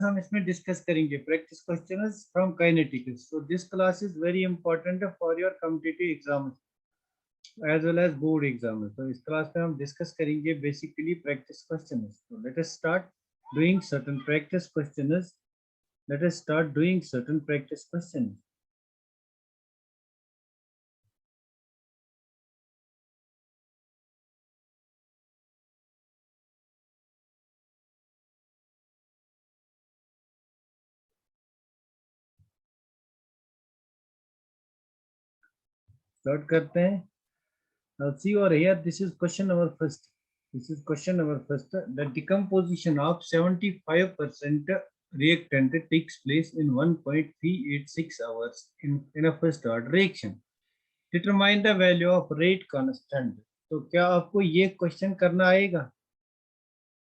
हम इसमें डिस्कस करेंगे practice questions from kinetics. So this class is very important for your competitive exam as well as board exam. तो इस class में हम डिस्कस करेंगे basically practice questions. So let us start doing certain practice questions. Let us start doing certain practice questions. Start करते हैं. Now see over here, this is question number first. This is question number first. The decomposition of 75% reactant takes place in 1.386 hours in a first order reaction. Determine the value of rate constant. तो क्या आपको ये question करना आएगा?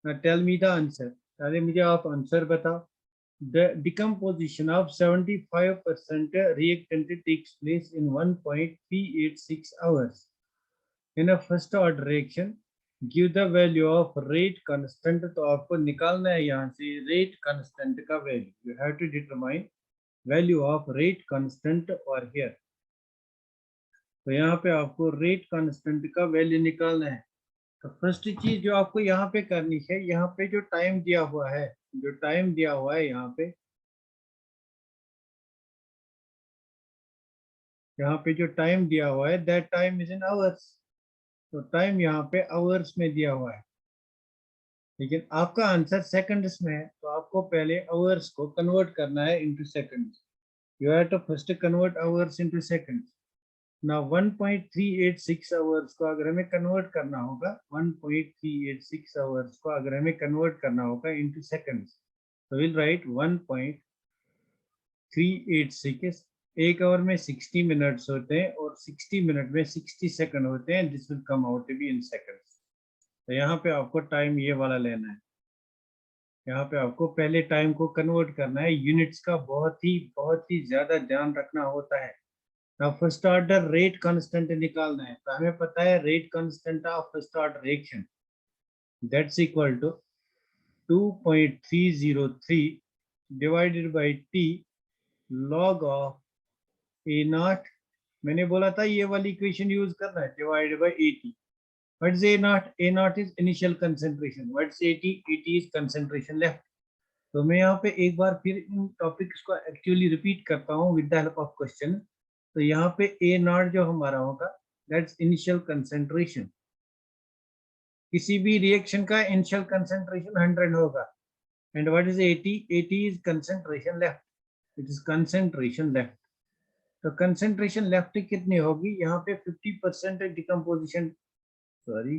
Now tell me the answer. पहले मुझे आप answer बताओ. The decomposition of 75% reactant takes place in 1.386 hours. In a first order reaction, give the value of rate constant. तो आपको निकालना है यहाँ से rate constant का value. You have to determine value of rate constant or here. तो यहाँ पे आपको rate constant का value निकालना है. तो फर्स्ट चीज जो आपको यहाँ पे करनी है, यहाँ पे जो टाइम दिया हुआ है, यहाँ पे जो टाइम दिया हुआ है, that time is in hours. तो टाइम यहाँ पे आवर्स में दिया हुआ है, लेकिन आपका आंसर सेकंड्स में है. तो आपको पहले आवर्स को कन्वर्ट करना है into seconds. You have to first convert hours into seconds. ना 1.386 आवर्स को अगर हमें कन्वर्ट करना होगा, 1.386 आवर्स को अगर हमें कन्वर्ट करना होगा इनटू सेकंड्स, तो विल राइट 1.386. एक आवर में 60 मिनट्स होते हैं और 60 मिनट में 60 सेकंड होते हैं. This will come out to be in seconds. तो यहाँ पे आपको टाइम ये वाला लेना है. यहाँ पे आपको पहले टाइम को कन्वर्ट करना है. यूनिट्स का बहुत ही ज्यादा ध्यान रखना होता है. ना फर्स्ट ऑर्डर रेट कांस्टेंट निकालना है. तो हमें पता है rate constant of first order reaction that's equal to 2.303 divided by T log of A naught. मैंने बोला था ये वाली इक्वेशन यूज करना है, divided by A T. What is A naught? A naught is initial concentration. What is AT? AT is concentration left. तो मैं यहाँ पे एक बार फिर इन टॉपिक्स को एक्चुअली रिपीट करता हूँ with the help of question. तो यहाँ पे A naught जो हमारा होगा, दैट्स इनिशियल कंसेंट्रेशन. किसी भी रिएक्शन का इनिशियल कंसेंट्रेशन 100 होगा. And what is AT? AT is concentration left. It is concentration left. तो कंसेंट्रेशन लेफ्ट कितनी होगी? यहाँ पे 50% डिकम्पोजिशन, सॉरी,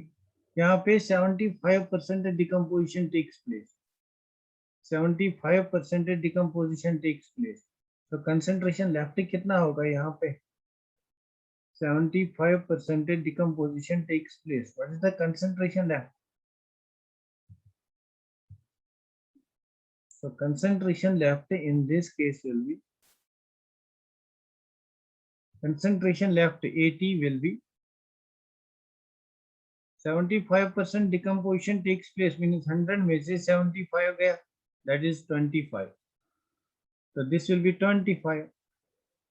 यहाँ पे 75% decomposition takes place. 75% decomposition takes place. तो कंसेंट्रेशन लेफ्ट कितना होगा? यहाँ पे 75% decomposition takes place. What is the concentration left? So concentration left in this case will be, concentration left AT will be 75% decomposition takes place, means 100 में से 75 गया, that is 25. So this will be 25.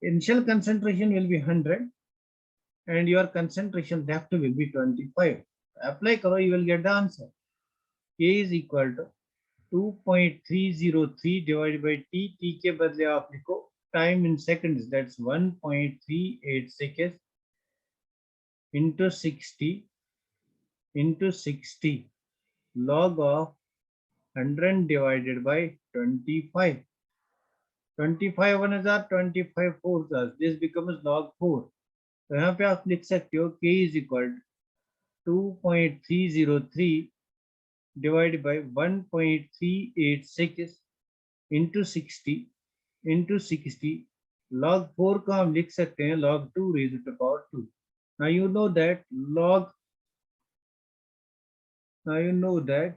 Initial concentration will be 100 and your concentration left will be 25. Apply करो, you will get the answer. K is equal to 2.303 divided by T. T के बदले आप लिखो time in seconds, that's 1.386 into 60 log of 100 divided by 25. 25 1 हजार, 25 4 हजार, this becomes log 4. तो यहाँ पे आप लिख सकते हो K is equal to 2.303 divided by 1.386 into 60 log 4 को हम लिख सकते हैं log 2 raised to the power 2. Now you know that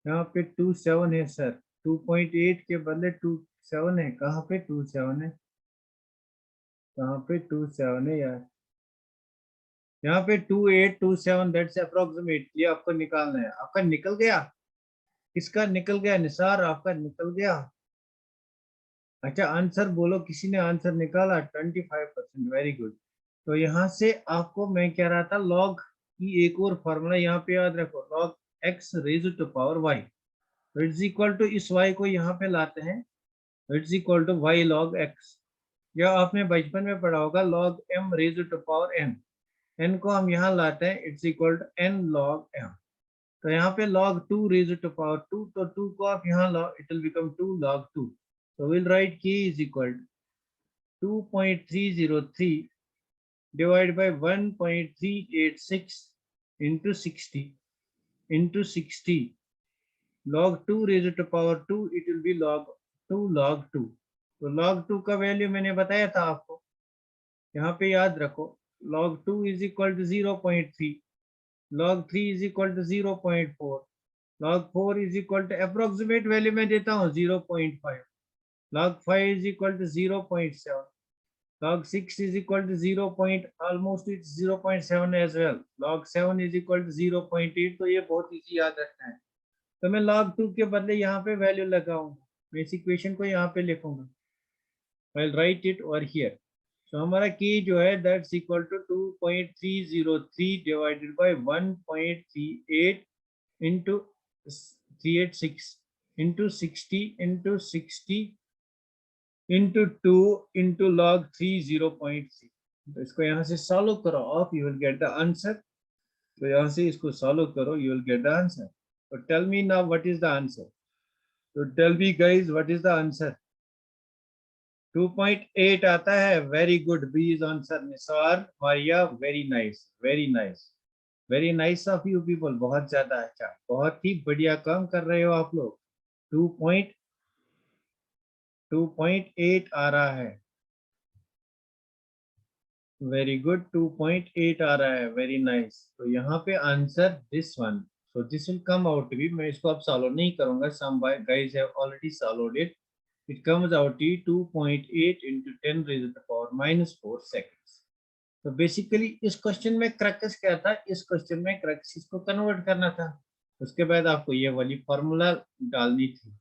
यहाँ पे 27 है सर. 2.8 के बदले 27 है. कहाँ पे 27 है? कहाँ पे 27 है यार? यहाँ पे 2827 दैट्स अप्रोक्सीमेटली आपको निकालना है। आपका निकल गया? किसका निकल गया? निसार आपका निकल गया? अच्छा आंसर बोलो, किसी ने आंसर निकाला? 25%, वेरी गुड। तो यहाँ से आपको मैं कह रहा था लॉग की एक और फॉर्मूला यहाँ पे याद रखो, log X raise to power Y. तो इट्स इक्वल टू इस वाई को यहाँ पे लाते हैं, it's equal to Y log X, या आपने बचपन में पढ़ा होगा log M raise to power N. N को हम यहाँ लाते हैं, it's equal to N log M. तो यहाँ पे log 2 raised to power 2, तो 2 को आप यहाँ log, it will become 2 log 2. So we'll write k is equal to 2.303 divided by 1.386 into 60 into 60 log 2 raised to power 2, it will be log 2 log 2. तो log 2 का value मैंने बताया था आपको, यहाँ पे याद रखो log 2 is equal to 0.3, log 3 is equal to 0.4, log 4 is equal to approximate value में देता हूँ 0.5, log 5 is equal to 0.7, log 6 is equal to 0. almost it's 0.7 as well, log 7 is equal to 0.8. तो ये बहुत इजी याद रखना है। तो मैं log 2 के बदले यहाँ पे वैल्यू लगाऊंगा, मैं इस इक्वेशन को यहाँ पे लिखूंगा, I'll write it over here. So हमारा k जो है that's equal to 2.303 divided by 1.38 into 386 into 60 into 60 into 2 into log 3 0.3. तो इसको यहाँ से सॉल्व करो आप, you will get the answer. तो यहाँ से इसको सॉल्व करो, you will get the answer. So tell me now what is the answer. So tell me guys what is the answer. 2.8 आता है, very good, B is answer. Nisar Maria, very nice, very nice, very nice of you people, बहुत ज्यादा अच्छा, बहुत ही बढ़िया काम कर रहे हो आप लोग। 2.8 आ रहा है, वेरी गुड, 2.8 आ रहा है, वेरी नाइस। तो यहाँ पे answer this one, so this will come out B, मैं इसको अब सॉल्व नहीं करूंगा, some guys have already solved it. It comes out to 2.8 into 10 raised to the power minus 4 seconds. तो बेसिकली इस क्वेश्चन में क्रक्स क्या था? इस क्वेश्चन में क्रक्स इसको कन्वर्ट करना था, उसके बाद आपको ये वाली फॉर्मूला डालनी थी।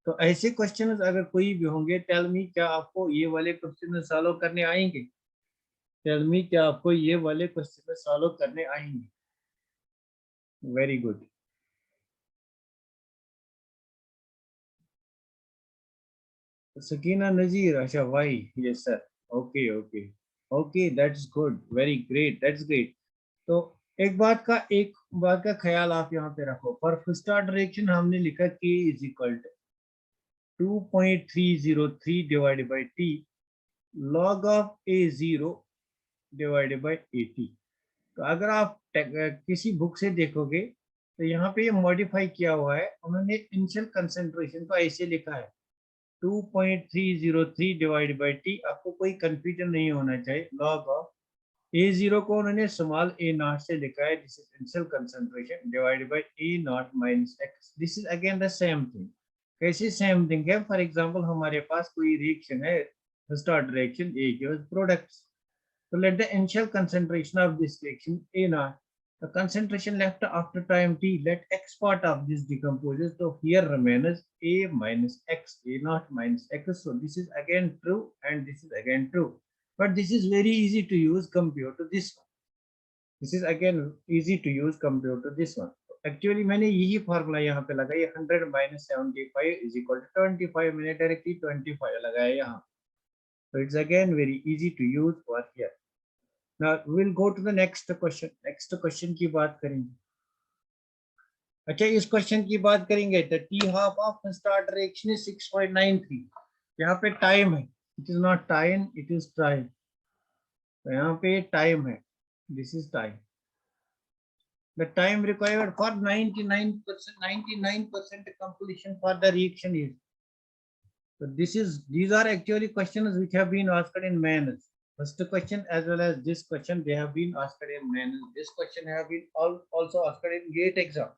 तो ऐसे क्वेश्चन अगर कोई भी होंगे, टेल मी क्या आपको ये वाले क्वेश्चन सॉल्व करने आएंगे? टेल मी क्या आपको ये वाले क्वेश्चन सॉल्व करने आएंगे? Very good. सकीना नजीर, अच्छा Y, yes sir, okay okay okay, that's good, very great, that's great. तो एक बात का ख्याल आप यहाँ पे रखो, फॉर फर्स्ट ऑर्डर डायरेक्शन हमने लिखा k is equal to 2.303 divided by t log of a0 divided by at। तो अगर आप किसी बुक से देखोगे तो यहाँ पे ये मॉडिफाई किया हुआ है, उन्होंने इनिशियल कंसेंट्रेशन को ऐसे लिखा है 2.303 डिवाइडेड बाई टी, आपको कोई कंफ्यूजन नहीं होना चाहिए। लॉग ऑफ A0 को उन्होंने स्मॉल a नॉट से लिखा है, this is initial concentration divided bye a not minus x, this is again the same thing. कैसे सेम थिंग है? फॉर एग्जांपल हमारे पास कोई रिएक्शन है, first order reaction A gives products, so let the initial concentration of this reaction A naught, the concentration left after time t, let x part of this decomposes, so here remains A minus x, A naught minus x. So this is again true and this is again true, but this is very easy to use compared to this one. This is again easy to use compared to this one. Actually मैंने यही formula यहाँ पे लगाया, 100 minus 75 is equal to 25, मैंने directly 25 लगाया यहाँ, so it's again very easy to use for here. Now we'll go to the next question. Next question की बात करेंगे। अच्छा इस क्वेश्चन की बात करेंगे तो t half of first order reaction is 6.93, यहाँ पे टाइम है, it is not time, it is time, तो यहाँ पे टाइम है, this is time, the time required for 99% completion for the reaction is, so these are actually questions which have been asked in mains. First question as well as this question, they have been asked in mains. This question have been also asked in GATE exam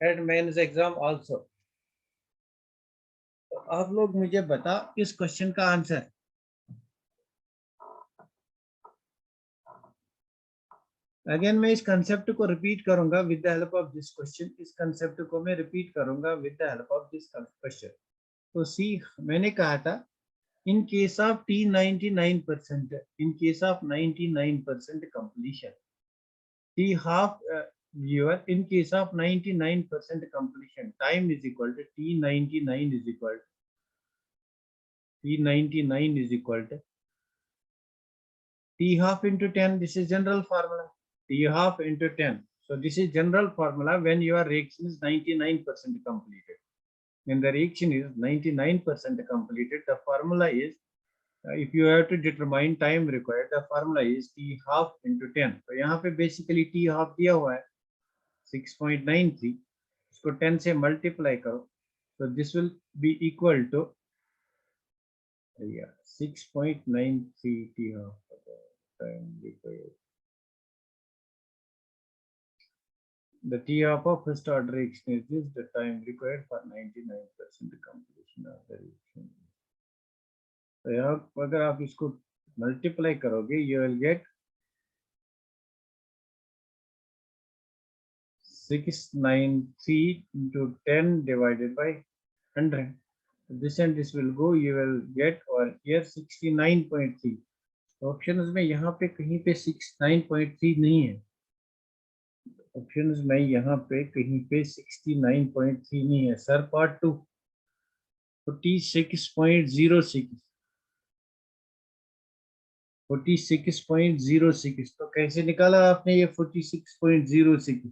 and mains exam also. तो आप लोग मुझे बता इस question का answer. Again मैं इस concept को रिपीट करूंगा with the help of this question. इस कंसेप्ट को मैं रिपीट करूंगा with the help of this question. तो सी, मैंने कहा था in case of T 99%, in case of 99% completion, T half viewer in case of 99% completion, time is equal to T 99 is equal to T 99 is equal to T half into 10. This is general formula. T half into 10. So this is general formula when your reaction is 99% completed. When the reaction is 99% completed, the formula is, if you have to determine time required, the formula is T half into 10. तो यहाँ पे basically T half दिया हुआ है 6.93, इसको 10 से multiply करो, so this will be equal to 6.93 T half time required. The T half of first order reaction is this, the time required for 99% completion of the reaction. तो यहाँ अगर आप इसको multiply करोगे, you will get 693 into 10 divided by 100. This and this will go, you will get over here 69.3. Options में यहाँ पे कहीं पे 69.3 नहीं है, ऑप्शंस में यहाँ पे कहीं पे 69.3 नहीं है सर। पार्ट 2 46.06, 46.06, तो कैसे निकाला आपने ये 46.06?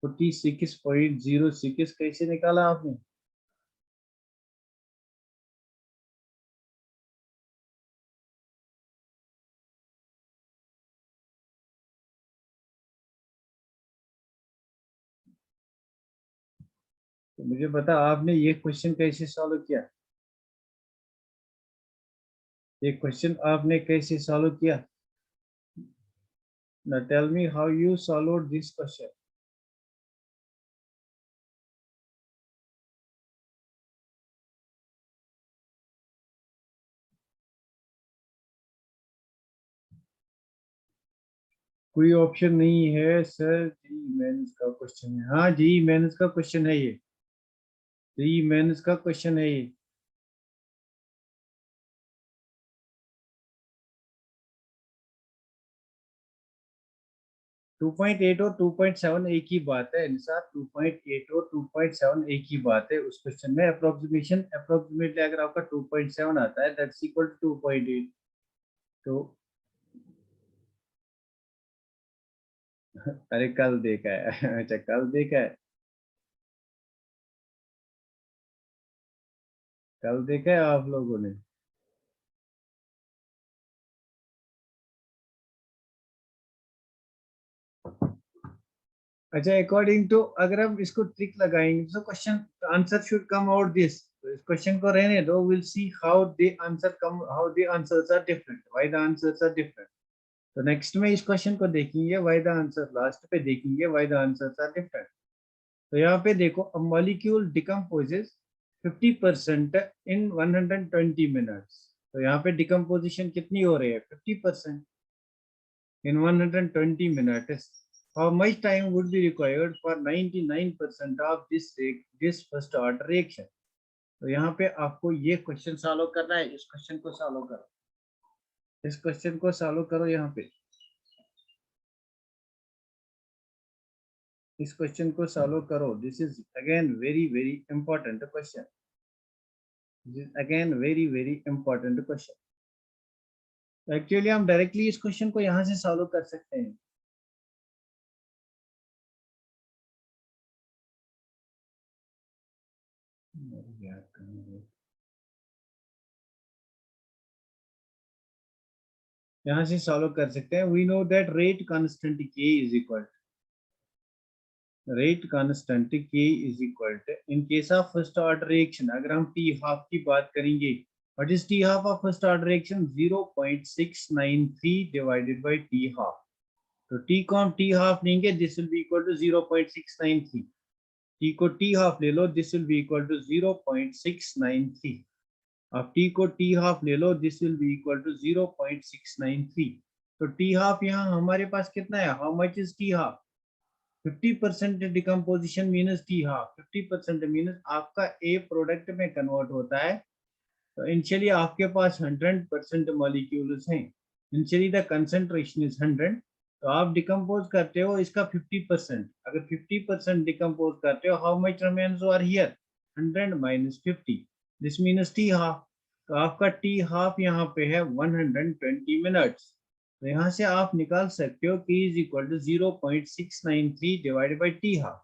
46.06 कैसे निकाला आपने? तो मुझे बता, आपने ये क्वेश्चन कैसे सॉल्व किया? ये क्वेश्चन आपने कैसे सॉल्व किया? Now tell me how you solved this question. कोई ऑप्शन नहीं है सर, जी मेंस का क्वेश्चन है। हाँ जी मेंस का क्वेश्चन है ये, जी मेंस का क्वेश्चन है ये। 2.8 और 2.7 एक ही बात है निसार, 2.8 और 2.7 एक ही बात है। उस क्वेश्चन में अप्रोक्सीमेशन, अप्रोक्सीमेटली अगर आपका 2.7 आता है दैट्स इक्वल टू 2.8। तो अरे कल देखा है अच्छा कल देखा है, कल देखा है आप लोगों ने? अच्छा अकॉर्डिंग टू, अगर हम इसको ट्रिक लगाएंगे तो question answer should come out this. तो इस क्वेश्चन को रहने दो, will see how they answer come, how they answers are different, why the answers are different. तो नेक्स्ट में इस क्वेश्चन को देखेंगे, व्हाई द आंसर, लास्ट पे देखेंगे why the answers are different. तो यहाँ पे देखो, a molecule decomposes 50% in 120 minutes. तो यहाँ पे डिकम्पोजिशन कितनी हो रही है? 50% in 120 minutes. How much time would be required for 99% of this first order reaction? तो यहाँ पे आपको ये क्वेश्चन सॉल्व करना है। इस क्वेश्चन को सॉल्व करो, इस क्वेश्चन को सॉल्व करो। यहाँ पे इस क्वेश्चन को सॉल्व करो। This is again very very important question, this is again very very important question. Actually हम डायरेक्टली इस क्वेश्चन को यहाँ से सॉल्व कर सकते हैं। यहाँ से सॉल्व कर सकते हैं। We know that rate constant k is equal, rate constant k is equal to, in case of first order reaction अगर हम टी हाफ की बात करेंगे, what is T half of first order reaction? 0.693 divided by T half. तो T को हम T half लेंगे, this will be equal to 0.693। T को टी हाफ ले लो, this will be equal to 0.693। आप टी को टी हाफ ले लो, this will be equal to 0.693। तो टी हाफ यहाँ हमारे पास कितना है, how much is T half, 50% decomposition minus T half, 50% minus आपका ए प्रोडक्ट में कन्वर्ट होता है। तो इनिशियली आपके पास 100% मॉलिक्यूल्स हैं, इनिशियली द कंसंट्रेशन इज 100, तो आप डिकम्पोज करते हो इसका 50%, अगर 50% डिकम्पोज करते हो how much remains are here, 100 minus 50, this means T half. तो आपका टी हाफ यहाँ पे है 120 मिनट्स। तो यहाँ से आप निकाल सकते हो K is equal to 0.693 divided by T half.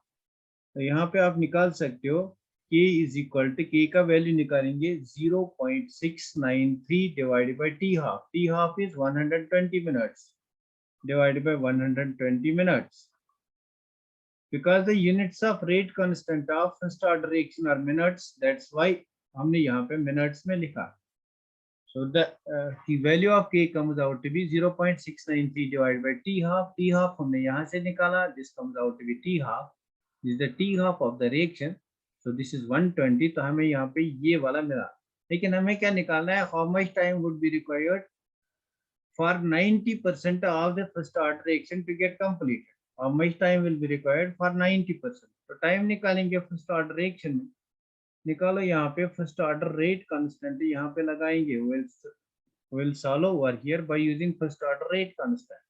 तो यहाँ पे आप निकाल सकते हो K is equal to, K का वैल्यू निकालेंगे 0.693 divided by T half, T half is 120 minutes divided by 120 minutes. Because the units of rate constant of first order reaction are minutes, that's why हमने यहाँ पे minutes में लिखा. So the value of K comes out to be 0.693 divided by T half. T half हमने यहाँ से निकाला, this comes out to be T half. This is the T half of the reaction. So this is 120. तो हमें यहाँ पे ये वाला मिला. लेकिन हमें क्या निकालना है, how much time would be required for 90% of the first order reaction to get completed? How much time will be required for 90%? तो टाइम निकालेंगे फर्स्ट ऑर्डर रिएक्शन में, निकालो यहाँ पे फर्स्ट ऑर्डर रेट कांस्टेंट यहाँ पे लगाएंगे, will solve over here by using first order rate constant.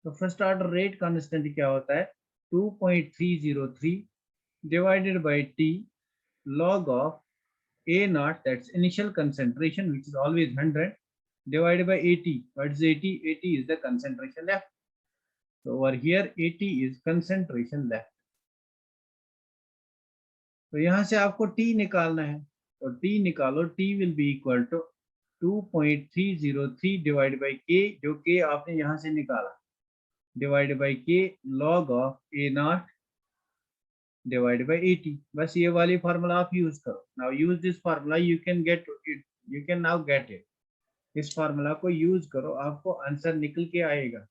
तो फर्स्ट ऑर्डर रेट कांस्टेंट क्या होता है, 2.303 divided by t log of a naught, that's initial concentration which is always 100, divided by 80. What is 80? 80 is the concentration left. So over here 80 is concentration left. तो यहाँ से आपको T निकालना है, तो T निकालो, T will be equal to 2.303 divided by K, जो K आपने यहाँ से निकाला, divided by K log of A naught divided by 80. बस ये वाली फार्मूला आप यूज करो. Now use this formula, you can get it, you can now get it. इस फार्मूला को यूज करो, आपको आंसर निकल के आएगा.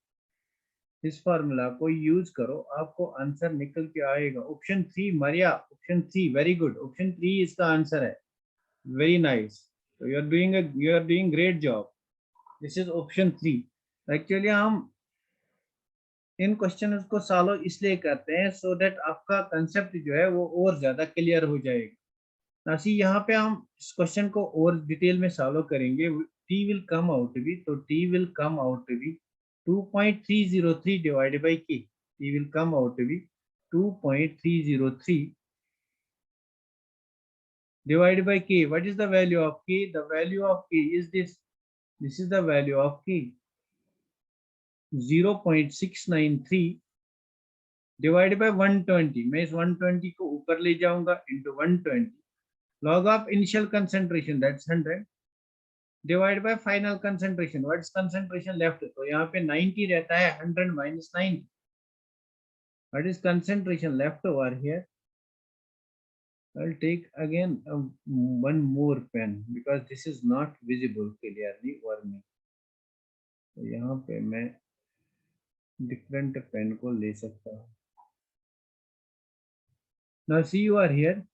इस फार्मूला को यूज करो, आपको आंसर निकल के आएगा. Option 3 Maria, option 3, very good, option 3 इसका आंसर है. Very nice, so you are doing great job. This is option 3. Actually हम इन क्वेश्चन को सॉल्व इसलिए करते हैं सो दैट आपका कंसेप्ट जो है वो और ज्यादा क्लियर हो जाएगा. नासी यहाँ पे हम इस क्वेश्चन को और डिटेल में सॉल्व करेंगे. T will come out to be, तो T will come out to be 2.303 divided by K. T will come out to be 2.303 divided by K. What is the value of K? The value of K is this. This is the value of K. 0.693 divided by 120. मैं इस 120 को ऊपर ले जाऊंगा into 120. Log of initial concentration, that's 100. Divided by final concentration. What is concentration left? तो यहाँ पे 90 रहता है, 100 minus 90. What is concentration left over here? I'll take again one more pen because this is not visible clearly over me. तो यहाँ पे मैं different pen को ले सकता हूँ. Now see, you are here.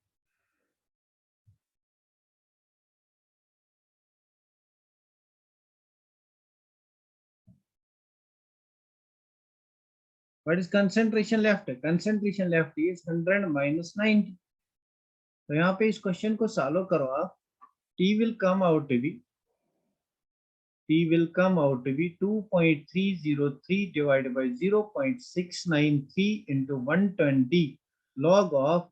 What is concentration left? Concentration left is 100 minus 90. तो यहाँ पे इस क्वेश्चन को सॉल्व करो आप. T will come out to be 2.303 divided by 0.693 into 120 log of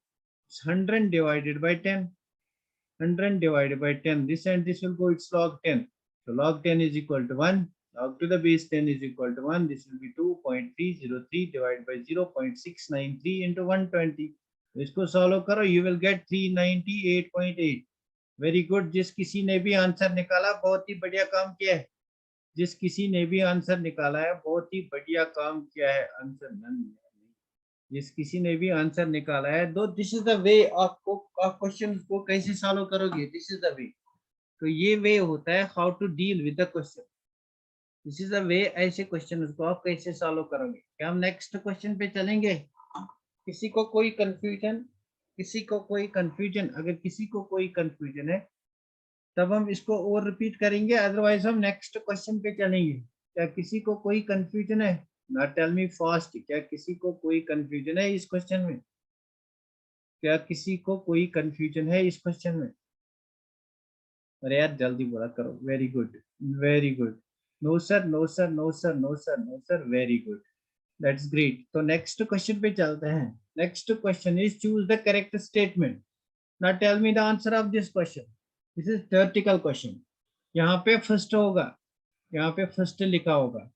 100 divided by 10. 100 divided by 10. This and this will go, it's log 10. So log 10 is equal to 1. Log to the base 10 is equal to 1. This will be 2.303 divided by 0.693 into 120. इसको solve करो, you will get 398.8. Very good. जिस किसी ने भी answer निकाला बहुत ही बढ़िया काम किया है. जिस किसी ने भी आंसर निकाला है बहुत ही बढ़िया काम किया है. आंसर जिस किसी ने भी आंसर निकाला है, दो दिस इज द वे आपको आप क्वेश्चन को कैसे सॉल्व करोगे. This is the way. तो ये वे होता है how to deal with the question. This is the way, ऐसे क्वेश्चन को आप कैसे सॉल्व करोगे. क्या हम नेक्स्ट क्वेश्चन पे चलेंगे. किसी को कोई कंफ्यूजन, अगर किसी को कोई कंफ्यूजन है तब हम इसको और रिपीट करेंगे, अदरवाइज हम नेक्स्ट क्वेश्चन पे चलेंगे. क्या किसी को कोई कंफ्यूजन है? ना टेल मी फास्ट, क्या किसी को कोई कंफ्यूजन है इस क्वेश्चन में? क्या किसी को कोई कंफ्यूजन है इस क्वेश्चन में? अरे यार जल्दी बोला करो। Very good, very good. No sir, no sir, no sir, no sir, no sir, very good, that's great. तो नेक्स्ट क्वेश्चन पे चलते हैं। Next question is choose the correct statement. Now tell me the answer of this question. This is theoretical question. यहाँ पे first होगा, यहाँ पे first लिखा होगा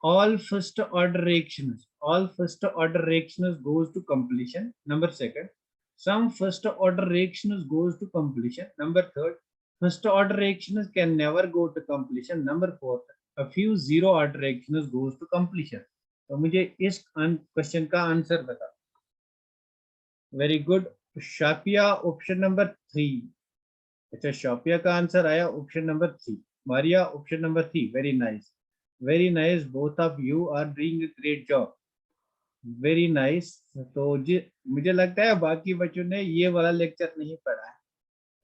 all first order reactions, all first order reactions goes to completion. Number second, some first order reactions goes to completion. Number third, first order reactions can never go to completion. Number fourth, a few zero order reactions goes to completion. तो मुझे इस question का answer बता। Very good Shapia, option number 3। अच्छा, शापिया का answer आया option number 3। Maria option number 3। Very nice, very nice, both of you are doing a great job, very nice. तो जी मुझे लगता है बाकी बच्चों ने ये वाला लेक्चर नहीं पढ़ा है।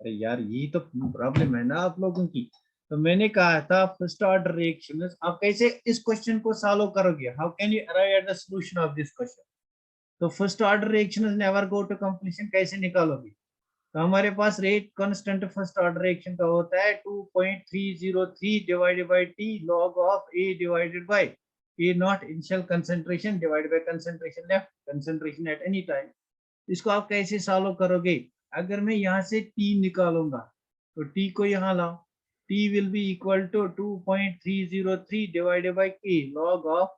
अरे यार यही तो प्रॉब्लम है ना आप लोगों की। तो मैंने कहा था फर्स्ट ऑर्डर रिएक्शन, आप कैसे इस क्वेश्चन को सॉल्व करोगे? How can you arrive at the solution of this question? तो first order reaction never go to completion कैसे निकालोगे? तो हमारे पास rate constant first order reaction का होता है 2.303 divided by t log of A divided by A naught initial concentration divided by concentration left concentration at any time. इसको आप कैसे सॉल्व करोगे? अगर मैं यहाँ से टी निकालूंगा तो टी को यहाँ लाओ, T will be equal to 2.303 divided by A log of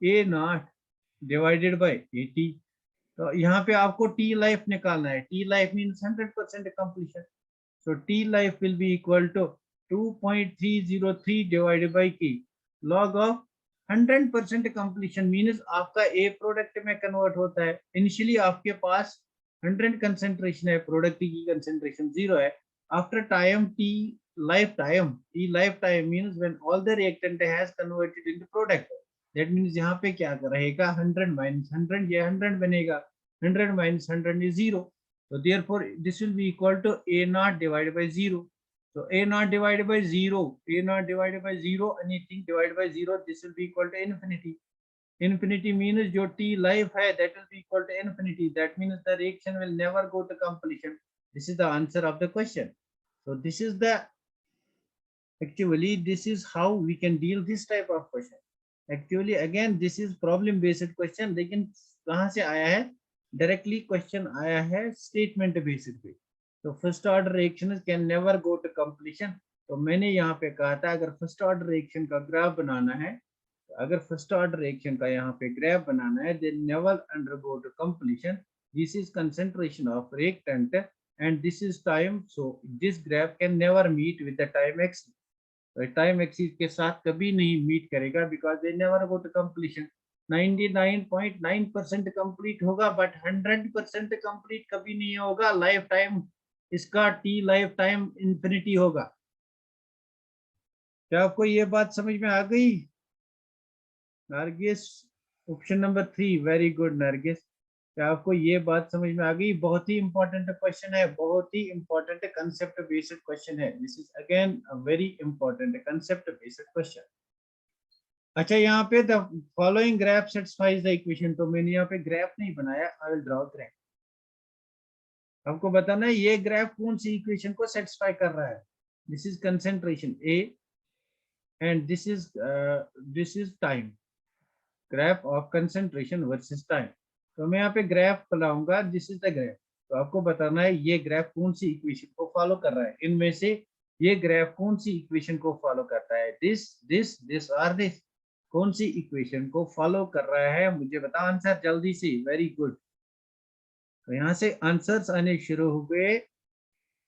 A naught divided by A T. तो यहाँ पे आपको टी लाइफ निकालना है। T life means 100% completion. So T life will be equal to 2.303 divided by K log of 100% completion means आपका A product में convert होता है। इनिशियली आपके पास 100 कंसेंट्रेशन है, प्रोडक्ट की कंसेंट्रेशन 0 है। After time T life time means when all the reactant has converted into product. That means यहाँ पे क्या रहेगा 100 माइनस 100, ये 100 बनेगा, 100 minus 100 is 0. So therefore this will be equal to a naught divided by 0. So a naught divided by 0, a naught divided by 0, anything divided by 0, this will be equal to infinity. Infinity means जो t life है that will be equal to infinity. That means the reaction will never go to completion. This is the answer of the question. So this is the actually this is how we can deal this type of question. Actually again this is problem based question, लेकिन कहाँ से आया है? Directly question आया है statement basis पे। तो first order reaction can never go to completion. तो मैंने यहाँ पे कहा था अगर फर्स्ट ऑर्डर रिएक्शन का ग्राफ बनाना है, अगर फर्स्ट ऑर्डर रिएक्शन का यहाँ पे ग्राफ बनाना है, they never undergo to completion. This is concentration of reactant and this is time. So this graph can never meet with the time axis. Time axis के साथ कभी नहीं मीट करेगा because they never go to completion. 99.9% complete होगा but 100% complete कभी नहीं होगा। Life time इसका टी लाइफ टाइम इंफिनिटी होगा। क्या आपको ये बात समझ में आ गई? Nargis option number 3। Very good Nargis, क्या आपको ये बात समझ में आ गई? बहुत ही इंपॉर्टेंट क्वेश्चन है, बहुत ही इंपॉर्टेंट कंसेप्ट बेस्ड क्वेश्चन है। This is again a very important concept based question. अच्छा, यहाँ पे the following graph satisfies the equation. तो मैंने यहाँ पे ग्राफ नहीं बनाया, आई विल ड्रॉ ग्राफ। आपको बताना है ये ग्राफ कौन सी इक्वेशन को सेटिस्फाई कर रहा है। This is concentration A and this is time, graph of concentration versus time. तो मैं यहाँ पे ग्राफ बनाऊंगा, दिस इज द ग्राफ। तो आपको बताना है ये ग्राफ कौन सी इक्वेशन को फॉलो कर रहा है। इनमें से ये ग्राफ कौन सी इक्वेशन को फॉलो करता है? दिस और दिस, कौन सी इक्वेशन को फॉलो कर रहा है? मुझे बता आंसर जल्दी से। Very good. तो यहाँ से आंसर्स आने शुरू हो गए।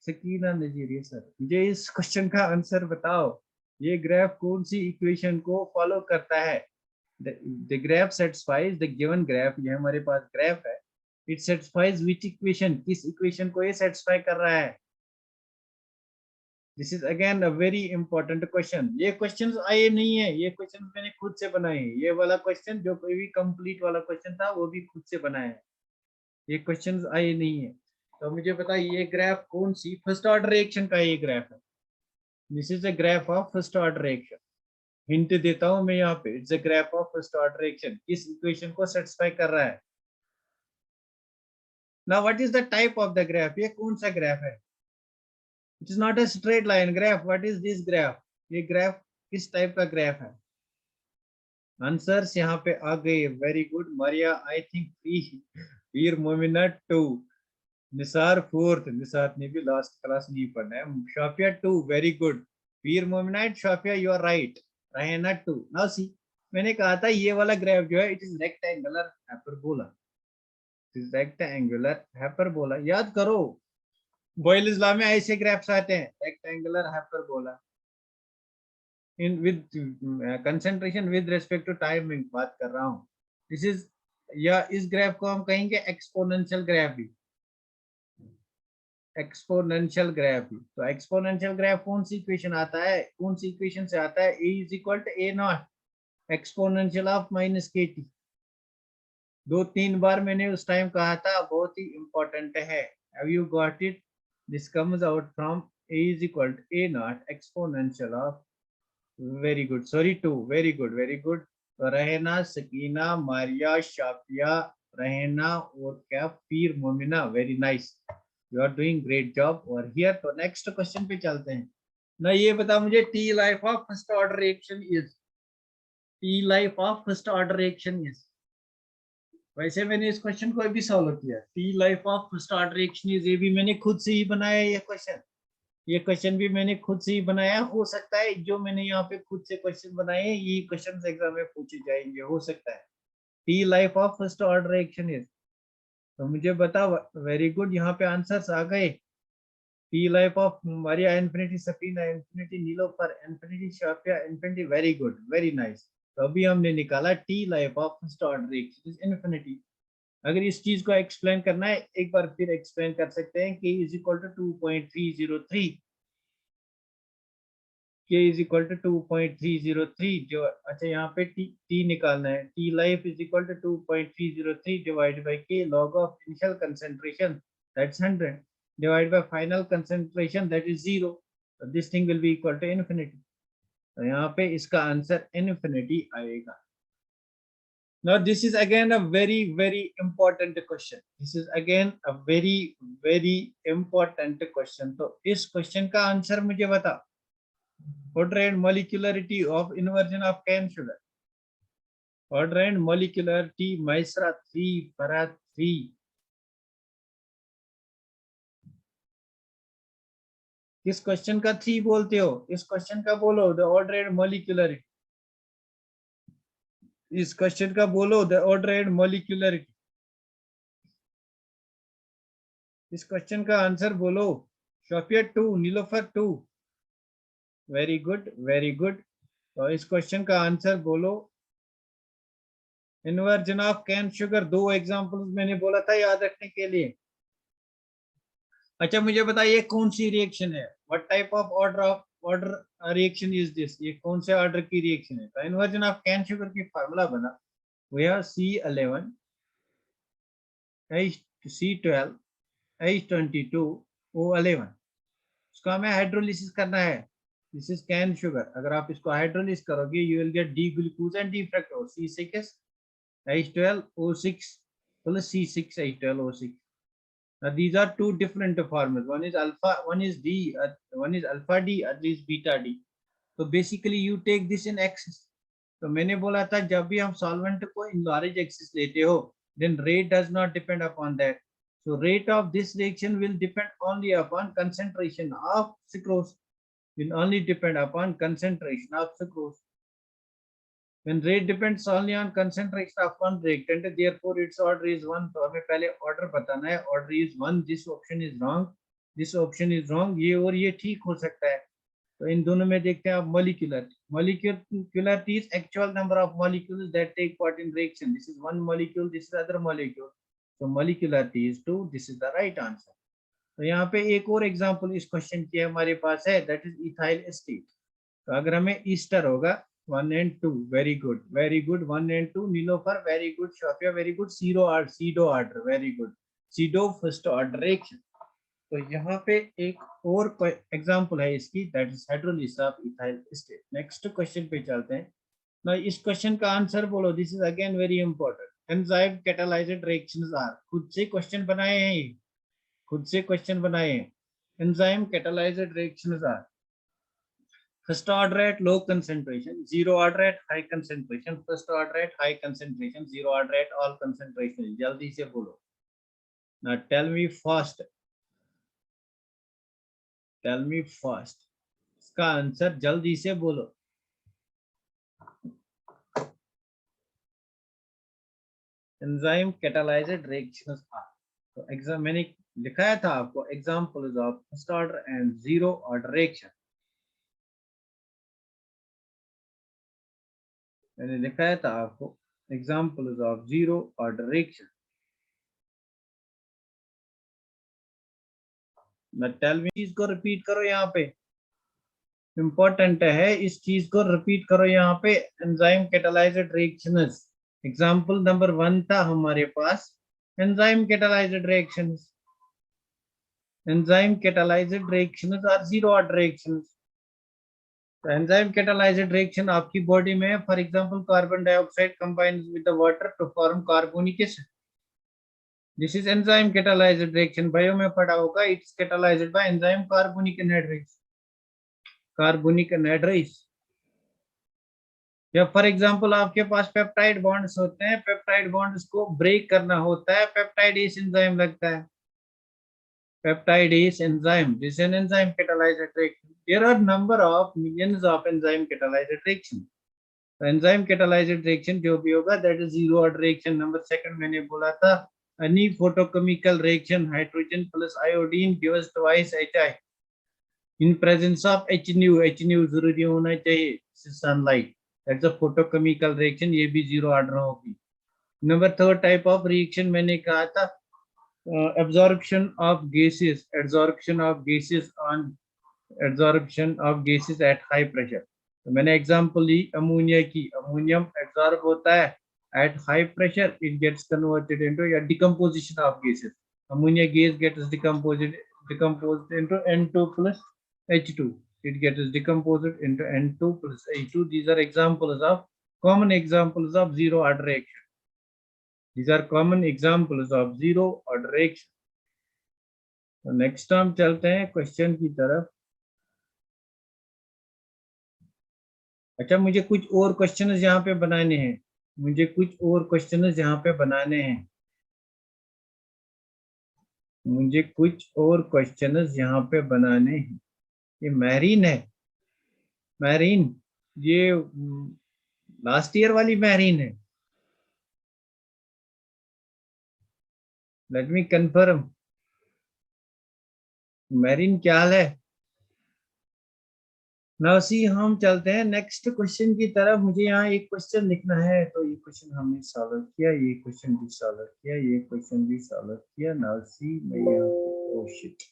सकीना नजीरिया सर, मुझे इस क्वेश्चन का आंसर बताओ, ये ग्राफ कौन सी इक्वेशन को फॉलो करता है? The graph satisfies the given graph, ये हमारे पास ग्राफ है, it satisfies which equation, किस इक्वेशन को ये सेटिस्फाई कर रहा है? This is again a very important question. ये क्वेश्चंस आए नहीं है, ये क्वेश्चन मैंने खुद से बनाए हैं। ये वाला क्वेश्चन जो कोई भी कंप्लीट वाला क्वेश्चन था वो भी खुद से बनाया है, ये क्वेश्चंस आए नहीं है। तो मुझे पता ये ग्राफ कौन सी फर्स्ट ऑर्डर रिएक्शन का ये ग्राफ है। This is a graph of first order reaction. Hint देता हूं मैं यहाँ पे, it's a graph of first order reaction, किस इक्वेशन को सेटिस्फाई कर रहा है। Now what is the type of the graph, ये कौन सा ग्राफ है? It is not a straight line graph, what is this graph, ये ग्राफ किस टाइप का ग्राफ है? आंसर्स यहाँ पे आ गए, very good Maria, I think 3, Veer Momina 2, Nisar 4th, Nisar ने भी लास्ट क्लास नहीं पढ़ना है, Shafia 2, very good, Veer Momina and Shafia you are right, Rahna 2। Now see, मैंने कहा था ये वाला ग्राफ जो है it is rectangular hyperbola, it is rectangular hyperbola, याद करो बॉयल्स लॉ में ऐसे ग्राफ्स आते हैं, rectangular hyperbola in with concentration with respect to time बात कर रहा हूं। दिस इज, या इस ग्राफ को हम कहेंगे एक्सपोनेंशियल ग्राफ भी, एक्सपोनेंशियल ग्राफ भी। तो एक्सपोनेंशियल ग्राफ कौन सी इक्वेशन आता है, कौन सी इक्वेशन से आता है? a is equal to a naught exponential of minus के टी। 2-3 बार मैंने उस टाइम कहा था, बहुत ही इंपॉर्टेंट है। Have you got it? This comes out from a is equal to a naught exponential of, very good, sorry 2, very good very good. तो रहना, सकीना, मारिया, शाफिया, रहना और क्या, Peer Momina, very nice, you are doing great job और here. तो next question पे चलते हैं ना, ये बता मुझे T life of first order reaction is, T life of first order reaction is, वैसे मैंने इस क्वेश्चन को अभी सॉल्व किया, T life of first order reaction is, ये भी मैंने खुद से ही बनाया ये क्वेश्चन, ये क्वेश्चन भी मैंने खुद से ही बनाया। हो सकता है जो मैंने यहाँ पे खुद से क्वेश्चन बनाए ये क्वेश्चन एग्जाम में पूछे जाएंगे, हो सकता है। T life of first order reaction is, तो मुझे बता, वेरी गुड, यहाँ पे आंसर्स आ गए। T life of Maria infinity, Safina infinity, Nilofar infinity, Shafia infinity, very good very nice. तो अभी हमने निकाला T life of first order reaction is infinity. अगर इस चीज को एक्सप्लेन करना है एक बार फिर एक्सप्लेन कर सकते हैं, k is equal to 2.303, k is equal to 2.303 जो, अच्छा यहाँ पे t निकालना है, t life is equal to 2.303 divide by k log of initial concentration that's 100 divide by final concentration that is 0, this thing will be equal to infinity. तो यहाँ पे इसका आंसर इन्फिनिटी आएगा। Now this is again a very important question. This is again a very important question. तो इस question का answer मुझे बता, order and molecularity of inversion of cane sugar, order and molecularity, Maisra 3, Farad 3, किस question का 3 बोलते हो? इस क्वेश्चन का बोलो द ऑर्डर एंड मॉलिक्यूलरिटी, इस क्वेश्चन का बोलो द ऑर्डर एंड मॉलिक्यूलरिटी, इस क्वेश्चन का आंसर बोलो। Shafia 2, Nilofar 2, very good very good. तो इस क्वेश्चन का आंसर बोलो। Inversion of cane sugar, 2 examples मैंने बोला था याद रखने के लिए। अच्छा मुझे बताइए कौन सी रिएक्शन है, what type of order reaction is this, ये कौन से ऑर्डर की रिएक्शन है? तो इन्वर्जन ऑफ कैन शुगर की फार्मूला बना, we have C11 C12 H22 O11, इसको हमें हाइड्रोलिसिस करना है। दिस इज कैन शुगर, अगर आप इसको हाइड्रोलिसिस करोगे you will get D glucose and D fructose, C6 H12 O6 plus C6 H12 O6। Now these are two different formulas. One is alpha, one is D, one is alpha D, other is beta D. So basically you take this in axis. तो मैंने बोला था जब भी हम solvent को in large axis लेते हो, then rate does not depend upon that. So rate of this reaction will depend only upon concentration of sucrose. Will only depend upon concentration of sucrose. When rate depends only on concentration of one reactant, therefore its order is 1. तो हमें पहले order बताना है, order is 1. This option is wrong, this option is wrong, ये और ये ठीक हो सकता है। तो इन दोनों में देखते हैं आप molecularity. Molecularity is actual number of molecules that take part in reaction. This is one molecule, this is other molecule. So molecularity is 2. This is the right answer. तो यहाँ पे एक और एग्जांपल इस क्वेश्चन की हमारे पास है, that is ethyl acetate. तो अगर हमें ईस्टर होगा 1 and 2, very good 1 and 2, Nilofar very good, Shafia very good, pseudo order very good, pseudo first order reaction. तो यहाँ पे एक और एग्जांपल है इसकी, that is hydrolysis of ethyl ester. Next question पे चलते हैं ना। इस क्वेश्चन का आंसर बोलो, this is again very important. Enzyme catalysed reactions are, खुद से क्वेश्चन बनाए हैं ये, खुद से क्वेश्चन बनाए हैं। Enzyme catalysed reactions are first order at low concentration, zero order at high concentration, first order at high concentration, zero order at all concentration। जल्दी से बोलो ना, tell me fast, tell me fast। इसका answer जल्दी से बोलो। Enzyme catalysed reactions are, तो exam मैंने लिखाया था आपको, examples of first order and zero order reaction. मैंने दिखाया था आपको examples of zero order reaction. ना टेल मी, चीज को रिपीट करो यहाँ पे, इंपॉर्टेंट है, इस चीज को रिपीट करो यहाँ पे। Enzyme catalysed reactions, example number 1 था हमारे पास enzyme catalysed reactions. Enzyme catalysed reactions are zero order reactions. Enzyme catalysed reaction आपकी बॉडी में, for example carbon dioxide combines with the water to form carbonic acid, this is enzyme catalysed reaction. Bio में पढ़ा होगा, it's catalysed by enzyme carbonic anhydrase, carbonic anhydrase. या for example आपके पास peptide bonds होते हैं, peptide bonds को break करना होता है, पेप्टाइडेज एंजाइम लगता है, peptidase enzyme, this is an enzyme catalysed reaction. There are number of millions of enzyme catalysed reaction. तो एंजाइम कैटालाइज्ड रिएक्शन जो भी होगा that is zero order reaction. Number second मैंने बोला था, any photochemical reaction hydrogen plus iodine gives twice HI in presence of H nu, H nu जरूरी होना चाहिए, sunlight, that's a photochemical reaction, ये भी जीरो ऑर्डर होगी। Number third type of reaction मैंने कहा था absorption of gases, adsorption of gases on adsorption of gases at high pressure। तो मैंने एग्जांपल ली अमोनिया की, अमोनियम एब्जॉर्ब होता है at high pressure, it gets converted into a decomposition of gases, ammonia gas gets decomposed into N2 plus H2, it gets decomposed into N2 plus H2। These are examples of common examples of zero order reaction, these are common examples of zero order reaction। तो next हम चलते हैं question की तरफ। अच्छा, मुझे कुछ और क्वेश्चन यहाँ पे बनाने हैं, मुझे कुछ और क्वेश्चन यहाँ पे बनाने हैं, मुझे कुछ और क्वेश्चन यहाँ पे बनाने हैं। ये मैरीन है, मैरीन, ये लास्ट ईयर वाली मैरीन है, लेट मी कंफर्म। मैरीन क्या हाल है? नवसी, हम चलते हैं नेक्स्ट क्वेश्चन की तरफ। मुझे यहाँ एक क्वेश्चन लिखना है, तो ये क्वेश्चन हमने सॉल्व किया, ये क्वेश्चन भी सॉल्व किया, ये क्वेश्चन भी सॉल्व किया। नवसी मैं यहाँ पे, ओह शिट,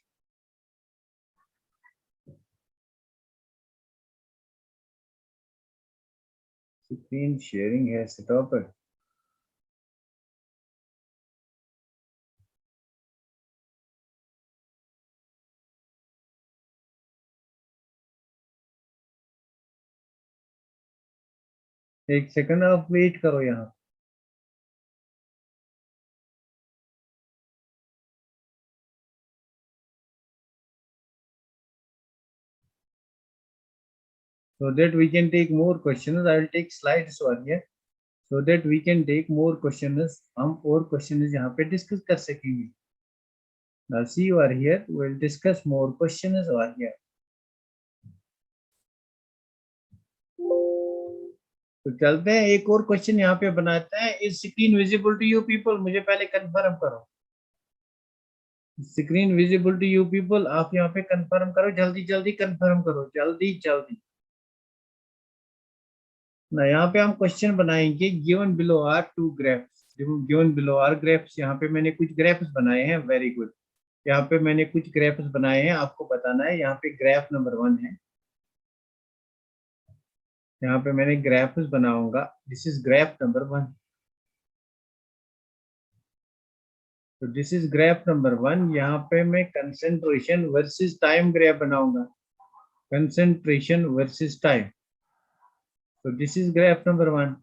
स्क्रीन शेयरिंग है, स्टॉप है। एक सेकंड आप वेट करो यहाँ। So that we can take more questions, I will take slides over here so that we can take more questions, हम और questions यहाँ पे discuss कर सकेंगे। Now see you are here, we will discuss more questions over here। तो चलते हैं, एक और क्वेश्चन यहाँ पे बनाते हैं। Is screen visible to you people? मुझे पहले कंफर्म करो, screen visible to you people? आप यहाँ पे कंफर्म करो, जल्दी जल्दी कंफर्म करो, जल्दी जल्दी ना। यहाँ पे हम क्वेश्चन बनाएंगे, given below are two graphs, given below are graphs. यहाँ पे मैंने कुछ ग्राफ्स बनाए हैं, वेरी गुड। यहाँ पे मैंने कुछ ग्राफ्स बनाए हैं, आपको बताना है। यहाँ पे ग्राफ नंबर 1 है, यहाँ पे मैंने ग्राफ्स बनाऊंगा, दिस इज ग्राफ नंबर 1। तो दिस इज ग्राफ नंबर 1। यहाँ पे मैं कंसेंट्रेशन वर्सेस टाइम ग्राफ बनाऊंगा, कंसेंट्रेशन वर्सेस टाइम। तो this is graph number 1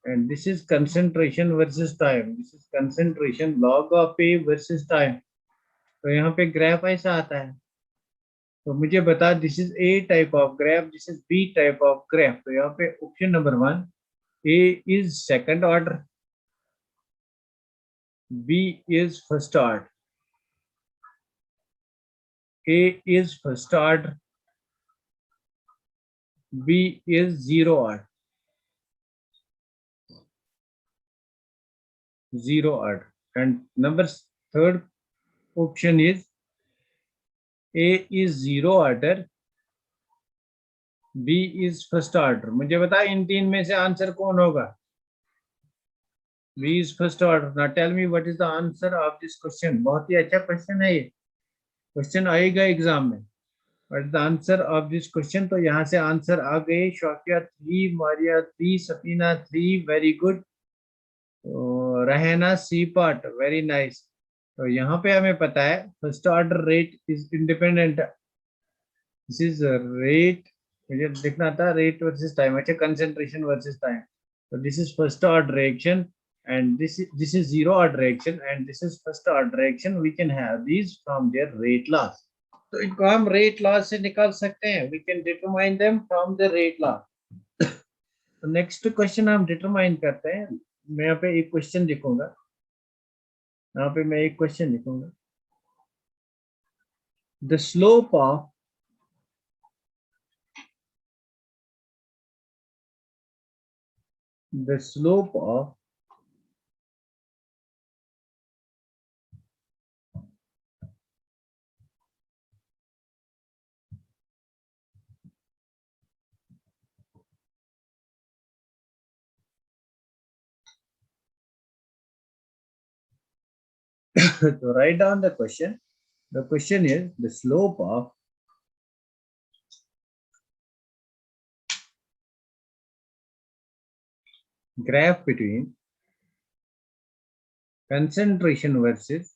and this is concentration versus time. This is concentration log of A versus time. तो यहाँ पे graph ऐसा आता है। तो मुझे बता, this is A type of graph, this is B type of graph. तो यहाँ पे option number 1, A is second order, B is first order, A is first order, B is zero order, zero order. And number third option is A is zero order, B is first order. मुझे बता इन तीन में से answer कौन होगा? B is first order. Now tell me what is the answer of this question. बहुत ही अच्छा क्वेश्चन है ये, क्वेश्चन आएगा एग्जाम में। What is the answer of this question? तो यहाँ से आंसर आ गए। शौकिया 3, मारिया 3, सफीना 3, वेरी गुड। रहना सी पार्ट, वेरी नाइस। तो यहाँ पे हमें पता है first order rate is independent, this is rate, मुझे लिखना था रेट वर्सेस टाइम। अच्छा, कंसेंट्रेशन वर्सेस टाइम। तो this is first order reaction and this is zero order reaction and this is first order reaction. We can have these from their rate laws. तो इनको हम rate laws से निकाल सकते हैं, we can determine them from the rate law. तो next question हम determine करते हैं। मैं यहाँ पे एक क्वेश्चन लिखूंगा, यहाँ पे मैं एक क्वेश्चन लिखूंगा। The slope of the slope of so write down the question. The question is the slope of graph between concentration versus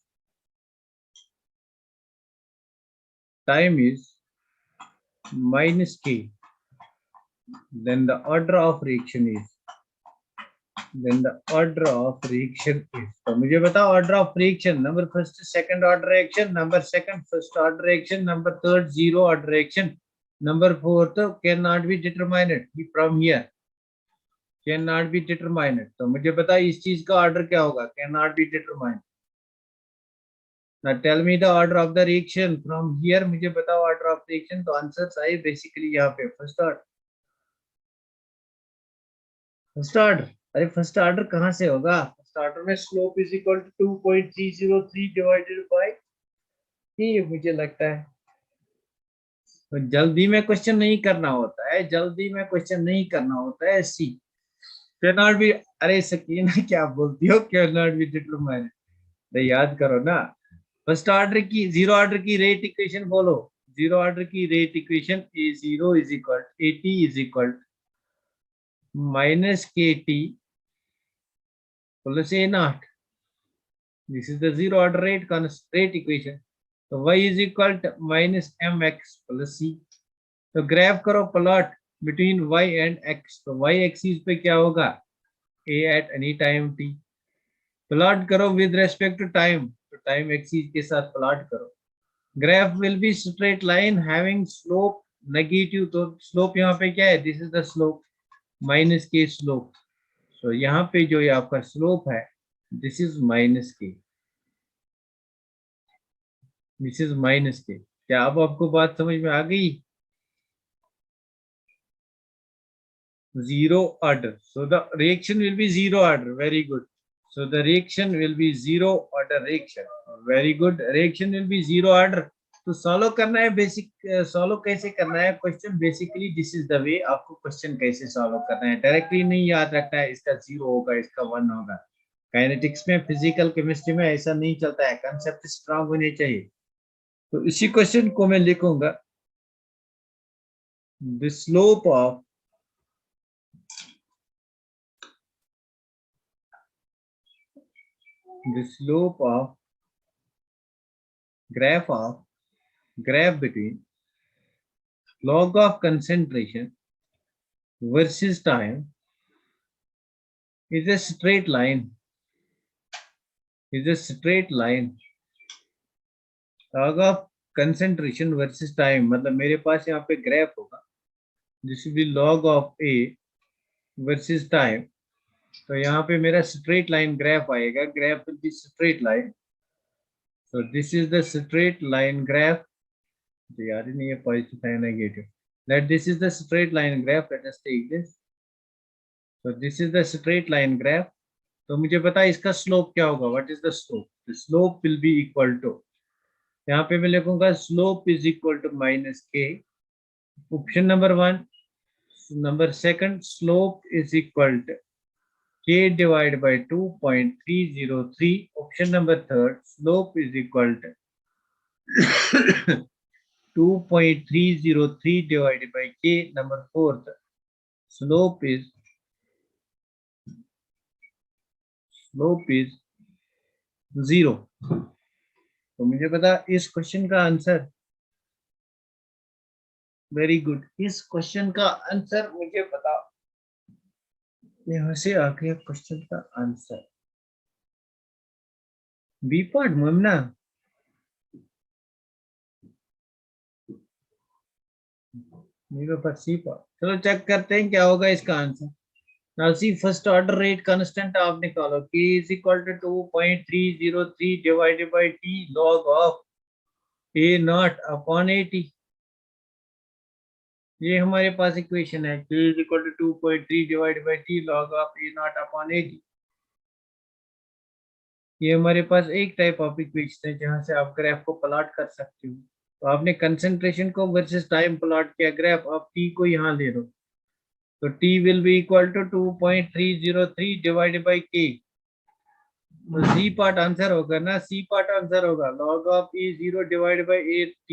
time is minus k. Then the order of reaction is तो मुझे बताओ order of reaction. Number first second order reaction, number second first order reaction, number third zero order reaction, number fourth can not be determined from here, can not be determined. तो मुझे बता इस चीज का order क्या होगा? Can not be determined. Now tell me the order of the reaction from here. मुझे बताओ ऑर्डर ऑफ रिएक्शन। तो आंसर आए बेसिकली यहाँ पे फर्स्ट ऑर्डर, फर्स्ट ऑर्डर। अरे फर्स्ट ऑर्डर कहाँ से होगा? फर्स्ट ऑर्डर में slope is equal to 2.303 divided by ये मुझे लगता है। तो जल्दी में क्वेश्चन नहीं करना होता है, जल्दी में क्वेश्चन नहीं करना होता है। सी कैन नॉट बी, अरे सकीना क्या बोलती हो? कैन नॉट बी डिटरमाइंड, तो याद करो ना। फर्स्ट ऑर्डर की जीरो ऑर्डर की रेट इक्वेशन बोलो। जीरो ऑर्डर की rate equation A zero is equal A t is equal minus के t plus A naught. This is the zero order rate equation. तो y is equal to minus m x plus c. तो graph करो plot between y and x। तो y axis पे क्या होगा? a at any time t। Plot करो with respect to time, तो time axis के साथ प्लॉट करो। Graph will be straight line having slope negative. तो स्लोप यहाँ पे क्या है? This is the slope minus के स्लोप। सो यहाँ पे जो ये आपका स्लोप है दिस इज माइनस के, दिस इज माइनस के। क्या अब आपको बात समझ में आ गई? Zero order, so the reaction will be zero order. Very good. So the reaction will be zero order reaction. Very good. Reaction will be zero order. तो सॉल्व करना है बेसिक, सॉल्व कैसे करना है question? Basically this is the वे आपको question कैसे solve करना है। डायरेक्टली नहीं याद रखना है इसका जीरो होगा इसका वन होगा। काइनेटिक्स में, फिजिकल केमिस्ट्री में ऐसा नहीं चलता है, कंसेप्ट स्ट्रांग होने चाहिए। तो इसी क्वेश्चन को मैं लिखूंगा the slope of the slope of graph between log of concentration versus time is a straight line. Log of concentration versus time, मतलब मेरे पास यहाँ पे ग्राफ होगा, this will B log of a versus time. तो यहाँ पे मेरा straight line graph आएगा, graph will be straight line. So this is the straight line graph. यार नहीं, ये पॉजिटिव है negative. Let this is the straight line graph. Let us take this. So this is the straight line graph. तो मुझे पता है इसका slope क्या होगा. What is the slope? The slope will be equal to, यहाँ पे मैं लिखूंगा slope is equal to minus k. Option number 1. Number 2, slope is equal to k divided by 2.303. Option number 3, slope is equal to 2.303 divided by k. Number 4, slope is 0. तो मुझे पता इस question का answer, very good, इस question का answer मुझे पता. यहाँ से आ गया क्वेश्चन का आंसर. बी पार्ट मुमना, मेरे पास सी पार्ट. चलो चेक करते हैं क्या होगा इसका answer. Now see, first order rate constant आप निकालो. K is equal to 2.303 divided by T log of A naught upon AT. ये हमारे पास इक्वेशन है. K is equal to 2.3 divided by T log of A naught upon AT. ये हमारे पास एक type of equation है जहां से आप ग्राफ को प्लॉट कर सकते हो. तो आपने कंसंट्रेशन को वर्सेस टाइम प्लॉट किया ग्राफ, आप T को यहाँ ले लो. तो T will be equal to 2.303 divided by K. तो C पार्ट आंसर होगा ना, C पार्ट आंसर होगा log of A0 divided by AT.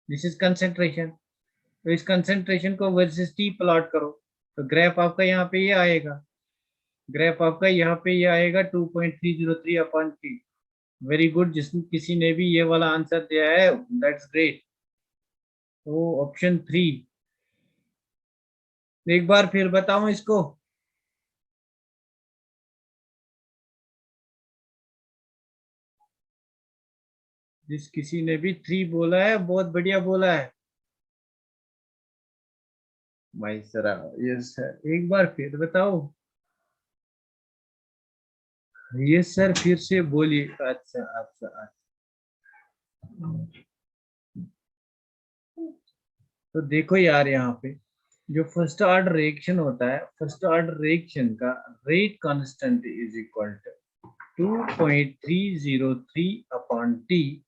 This is concentration. तो इस कंसेंट्रेशन को वर्सेस T प्लॉट करो तो ग्राफ आपका यहाँ पे ये आएगा. ग्राफ आपका यहाँ पे ये आएगा 2.303 अपॉन T. वेरी गुड, जिसने किसी ने भी ये वाला आंसर दिया है, दैट्स ग्रेट. तो ऑप्शन 3. एक बार फिर बताऊं इसको. जिस किसी ने भी 3 बोला है, बहुत बढ़िया बोला है भाई सरा. यस सर, एक बार फिर बताओ. यस सर, फिर से बोलिए. अच्छा अच्छा अच्छा. तो देखो यार, यहाँ पे जो फर्स्ट ऑर्डर रिएक्शन होता है, फर्स्ट ऑर्डर रिएक्शन का rate constant is equal to 2.303 upon t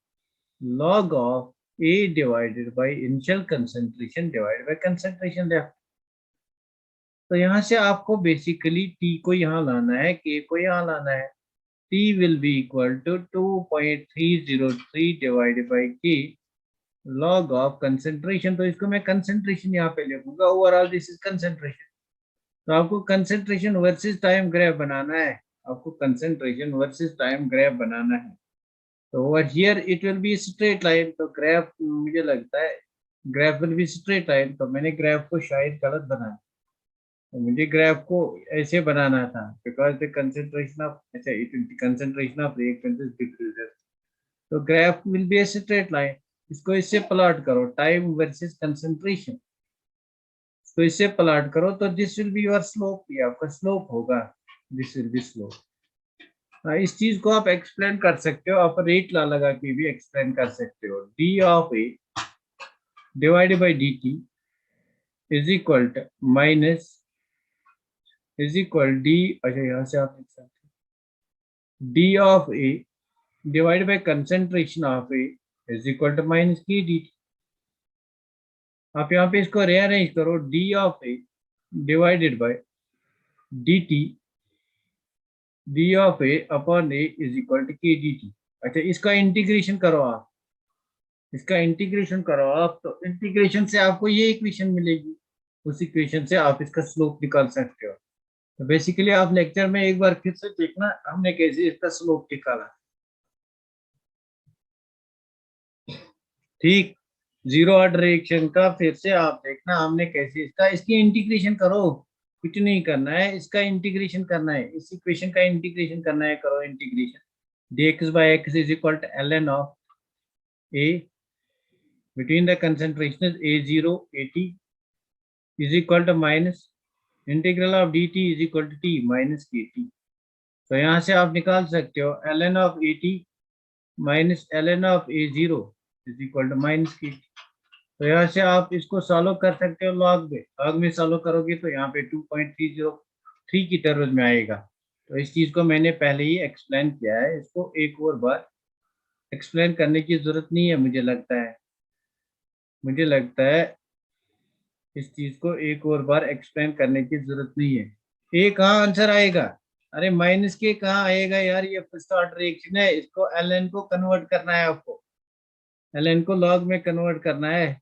log of A divided by initial concentration divided by concentration left. तो यहाँ से आपको बेसिकली T को यहाँ लाना है, K को यहाँ लाना है. T will be equal to 2.303 divided by K log of concentration. तो इसको मैं concentration यहाँ पे लिखूंगा. Overall this is concentration. तो आपको concentration वर्सेस टाइम ग्राफ बनाना है. आपको concentration वर्सेस टाइम ग्राफ बनाना है. तो over here it will be straight line. तो ग्राफ मुझे लगता है graph will be straight line. तो मैंने ग्राफ को शायद गलत बनाया. तो मुझे ग्राफ को ऐसे बनाना था बिकॉज द कंसंट्रेशन ऑफ, अच्छा, it concentration of reactant is decreases. तो graph will be a straight line. इसको इससे प्लॉट करो, टाइम वर्सेस कंसंट्रेशन. तो इससे प्लॉट करो तो this will be your slope. ये आपका स्लोप होगा. This will B slope. इस चीज को आप एक्सप्लेन कर सकते हो, आप रेट ला लगा के भी एक्सप्लेन कर सकते हो. D of A divided by d t is equal to minus is equal to, d यहाँ से आप लिख सकते हो d of A divided by concentration of A is equal to minus k d t. आप यहाँ पे इसको रीअरेंज करो. D of A divided by d t d of A upon A is equal to k d t. अच्छा, इसका integration करो आप, इसका इंटीग्रेशन करो आप. तो इंटीग्रेशन से आपको ये इक्वेशन मिलेगी. उस इक्वेशन से आप इसका स्लोप निकाल सकते हो. बेसिकली आप लेक्चर में एक बार फिर से देखना हमने कैसे इसका स्लोप निकाला। ठीक, जीरो ऑर्डर रिएक्शन का फिर से आप देखना हमने कैसे इसकी इंटीग्रेशन करो। कुछ नहीं करना है, इसका इंटीग्रेशन करना है, इस इक्वेशन का इंटीग्रेशन करना है। करो integration. dx by x is equal to ln of a between the concentration is a0 at is equal to minus integral of dt is equal to t minus kt। तो यहाँ से आप निकाल सकते हो ln of at minus ln of a0 is equal to minus kt। तो यहाँ से आप इसको सॉल्व कर सकते हो लॉग में सॉल्व करोगे तो यहाँ पे 2.303 की टर्म्स में आएगा। तो इस चीज को मैंने पहले ही एक्सप्लेन किया है, इसको एक और बार एक्सप्लेन करने की जरूरत नहीं है। मुझे लगता है इस चीज को एक और बार एक्सप्लेन करने की जरूरत नहीं है। ए कहाँ आंसर आएगा? अरे माइनस के कहाँ आएगा यार, ये फर्स्ट ऑर्डर रिएक्शन है, इसको ln को कन्वर्ट करना है, आपको ln को लॉग में कन्वर्ट करना है।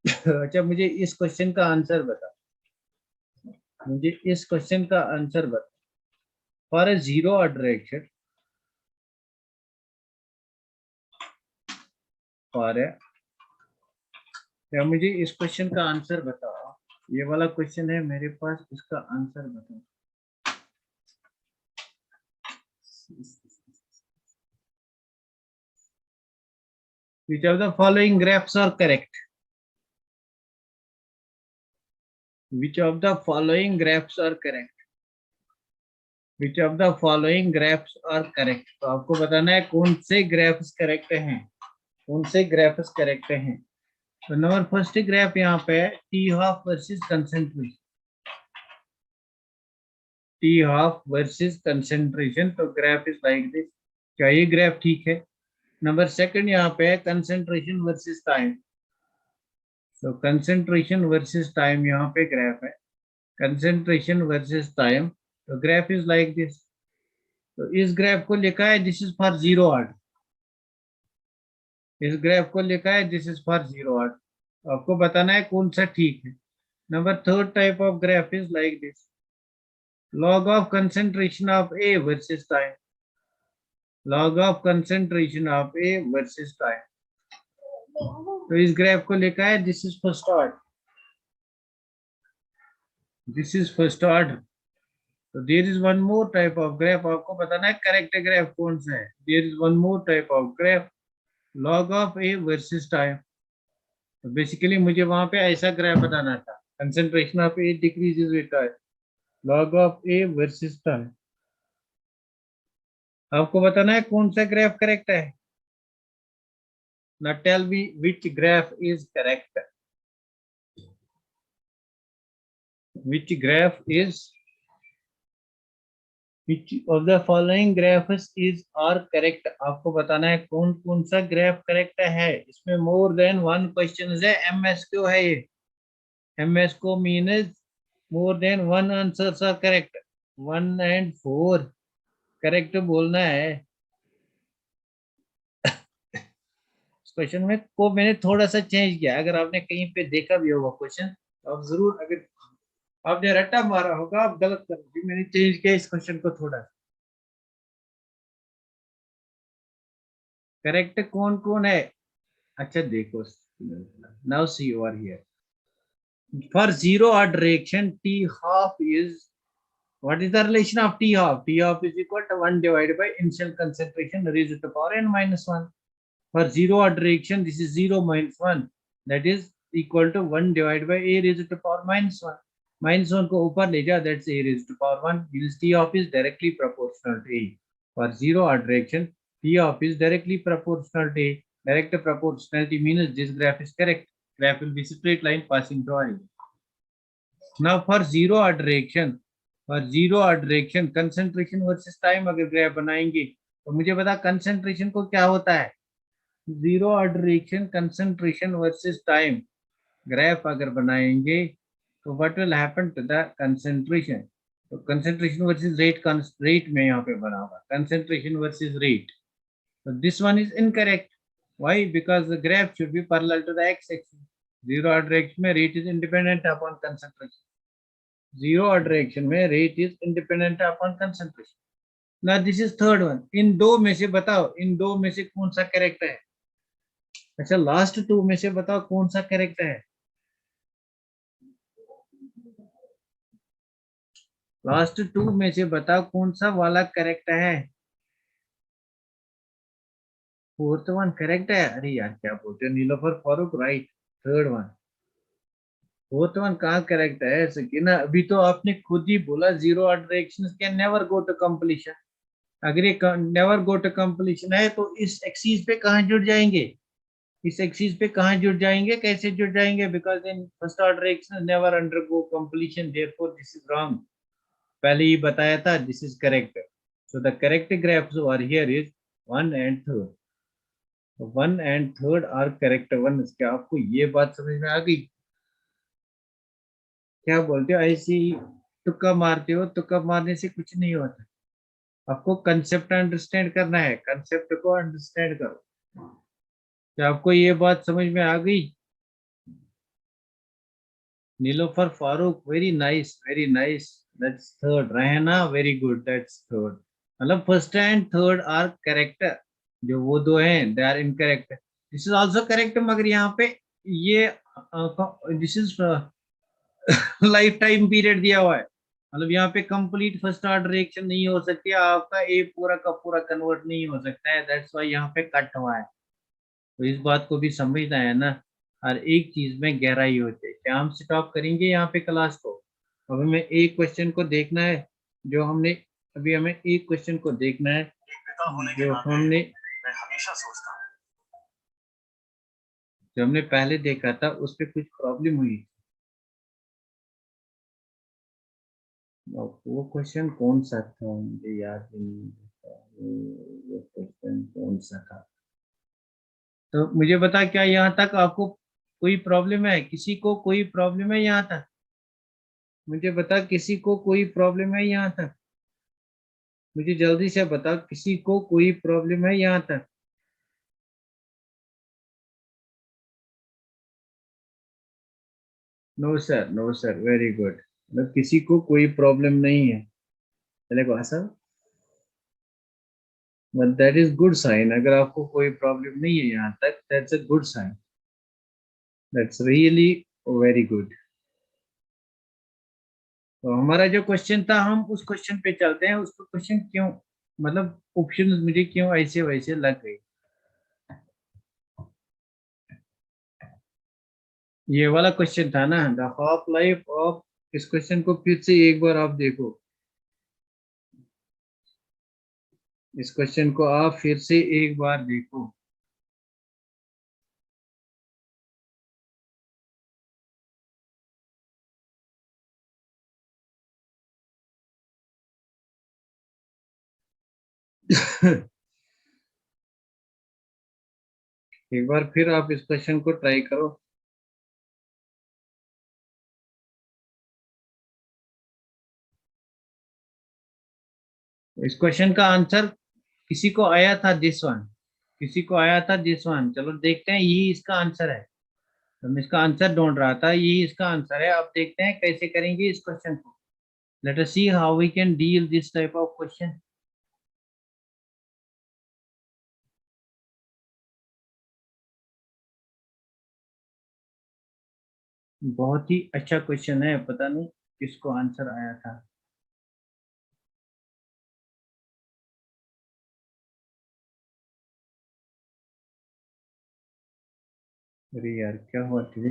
अच्छा मुझे इस क्वेश्चन का आंसर बता, for a zero order reaction, for a, या मुझे इस क्वेश्चन का आंसर बताओ। ये वाला क्वेश्चन है मेरे पास, इसका आंसर बताओ। Which of the following graphs are correct? Which of the following graphs are correct? Which of the following graphs are correct? तो आपको बताना है कौन से ग्राफ्स करेक्ट हैं, कौन से ग्राफ्स करेक्ट हैं। तो नंबर फर्स्ट ग्राफ यहाँ पे है T half versus concentration, T half versus concentration. तो ग्राफ इज लाइक दिस। क्या ये ग्राफ ठीक है? नंबर सेकंड यहाँ पे है कंसेंट्रेशन वर्सेस टाइम। तो कंसेंट्रेशन वर्सेस टाइम यहाँ पे ग्राफ है, कंसेंट्रेशन वर्सेस टाइम। तो ग्राफ इज लाइक दिस। तो इस ग्राफ को लिखा है this is for zero order, इस ग्राफ को लिखा है this is for zero order. आपको बताना है कौन सा ठीक है। Number third type of graph is like this, log of concentration of A versus time, log of concentration of A versus time। तो इस ग्राफ को लिखा है this is first order, this is first order. तो there is one more type of graph, आपको बताना है correct graph कौन सा है। There is one more type of graph, log of A versus time। तो बेसिकली मुझे वहां पे ऐसा ग्राफ बताना था, concentration of A decreases with time, log of A versus time। आपको बताना है कौन सा ग्राफ करेक्ट है। Now tell me which graph is correct. Which graph is, which of the following graphs is are correct? आपको बताना है कौन कौन सा ग्राफ करेक्ट है। इसमें मोर देन वन क्वेश्चन है, एमएस क्यों है ये? एमएस को means more than one answers are correct, 1 and 4 correct बोलना है। क्वेश्चन में को मैंने थोड़ा सा चेंज किया, अगर आपने कहीं पे देखा भी होगा क्वेश्चन तो आप जरूर, अगर आपने रट्टा मारा होगा आप गलत करोगे, मैंने चेंज किया इस क्वेश्चन को थोड़ा। करेक्ट कौन कौन है? अच्छा देखो, now see you are here, for zero order reaction t half is, what is the relation of T half? T half is equal to 1 divided by initial concentration raised to the power n minus 1. For zero order reaction, this is 0 minus 1. That is equal to 1 divided by A raised to the power minus 1. Minus 1 को ऊपर ले जा, that's A raised to the power 1. Means T half is directly proportional to A. For zero order reaction, T half is directly proportional to A. Direct proportionality means this graph is correct. Graph will be straight line passing through A. Now for zero order reaction, और zero order reaction concentration versus time अगर graph बनाएंगे तो मुझे बता concentration को क्या होता है। Zero order reaction concentration versus time graph अगर बनाएंगे तो what will happen to the concentration. तो कंसंट्रेशन वर्सेस रेट, रेट में यहाँ पे बना होगा कंसंट्रेशन वर्सेस रेट। तो this one is incorrect. Why? Because the graph should be parallel to the x axis. Zero order reaction में rate is independent upon concentration. Zero order reaction में rate is independent upon concentration. ना this is third one. इन दो में से बताओ, इन दो में से कौन सा करेक्ट है? अच्छा, लास्ट टू में से बताओ कौन सा करेक्ट है? लास्ट टू में से बताओ कौन सा वाला करेक्ट है? फोर्थ वन करेक्ट है? अरे यार क्या बोलते हो Nilofar Farooq, right. Third one, fourth one कहाँ करेक्ट है सकीना? अभी तो आपने खुद ही बोला zero order reactions can never go to completion. अगर ये नेवर गो टू कंप्लीशन है तो इस एक्सिस पे कहाँ जुड़ जाएंगे? इस एक्सिस पे कहाँ जुड़ जाएंगे, कैसे जुड़ जाएंगे? Because in first order reaction never undergo completion, therefore this is wrong. पहले ही बताया था, this is correct. So the correct graphs are here is one and third. One and third are correct one. क्या आपको ये बात समझ में आ गई? क्या बोलते हो ऐसे ही तुक्का मारते हो? तुक्का मारने से कुछ नहीं होता। आपको कंसेप्ट अंडरस्टैंड करना है, कंसेप्ट को अंडरस्टैंड करो। क्या आपको ये बात समझ में आ गई? Nilofar Farooq, very nice, that's third. Rehna, very good, that's third. मतलब first and third are correct. जो वो दो हैं they are incorrect. This is also correct, मगर यहाँ पे ये this is life time period दिया हुआ है। मतलब यहाँ पे कंप्लीट फर्स्ट ऑर्डर रिएक्शन नहीं हो सकती, आपका ए पूरा का पूरा कन्वर्ट नहीं हो सकता है, दैट्स व्हाई यहाँ पे कट हुआ है। तो इस बात को भी समझना है ना, हर एक चीज में गहराई होती है। क्या हम स्टॉप करेंगे यहाँ पे क्लास को? अब हमें एक क्वेश्चन को देखना है, जो हमने अभी हमें एक क्वेश्चन को देखना है जो हमने जो हमने पहले देखा था, उस पर कुछ प्रॉब्लम हुई। वो क्वेश्चन कौन सा था मुझे याद ही नहीं रहता। वो क्वेश्चन कौन सा था? तो मुझे बता, क्या यहाँ तक आपको कोई प्रॉब्लम है? किसी को कोई प्रॉब्लम है यहाँ तक? मुझे बता, किसी को कोई प्रॉब्लम है यहाँ तक? मुझे जल्दी से बता, किसी को कोई प्रॉब्लम है यहाँ तक? No sir, no sir, very good. मतलब किसी को कोई प्रॉब्लम नहीं है। चलेगा sir, but that is good sign. अगर आपको कोई प्रॉब्लम नहीं है यहाँ तक, that's a good sign, that's really very good. तो हमारा जो क्वेश्चन था, हम उस क्वेश्चन पे चलते हैं। उसको क्वेश्चन क्यों, मतलब ऑप्शन मुझे क्यों ऐसे वैसे लग गई? ये वाला क्वेश्चन था ना, द हाफ लाइफ ऑफ। इस क्वेश्चन को फिर से एक बार आप देखो। इस क्वेश्चन को आप फिर से एक बार देखो। एक बार फिर आप इस क्वेश्चन को ट्राई करो। इस क्वेश्चन का आंसर किसी को आया था दिस वन? किसी को आया था दिस वन? चलो देखते हैं, यही इसका आंसर है। तो मैं इसका आंसर ढूंढ रहा था, यही इसका आंसर है। अब देखते हैं कैसे करेंगे इस क्वेश्चन को। Let us see how we can deal this type of question. बहुत ही अच्छा क्वेश्चन है, पता नहीं किसको आंसर आया था। अरे यार क्या हुआ तुझे?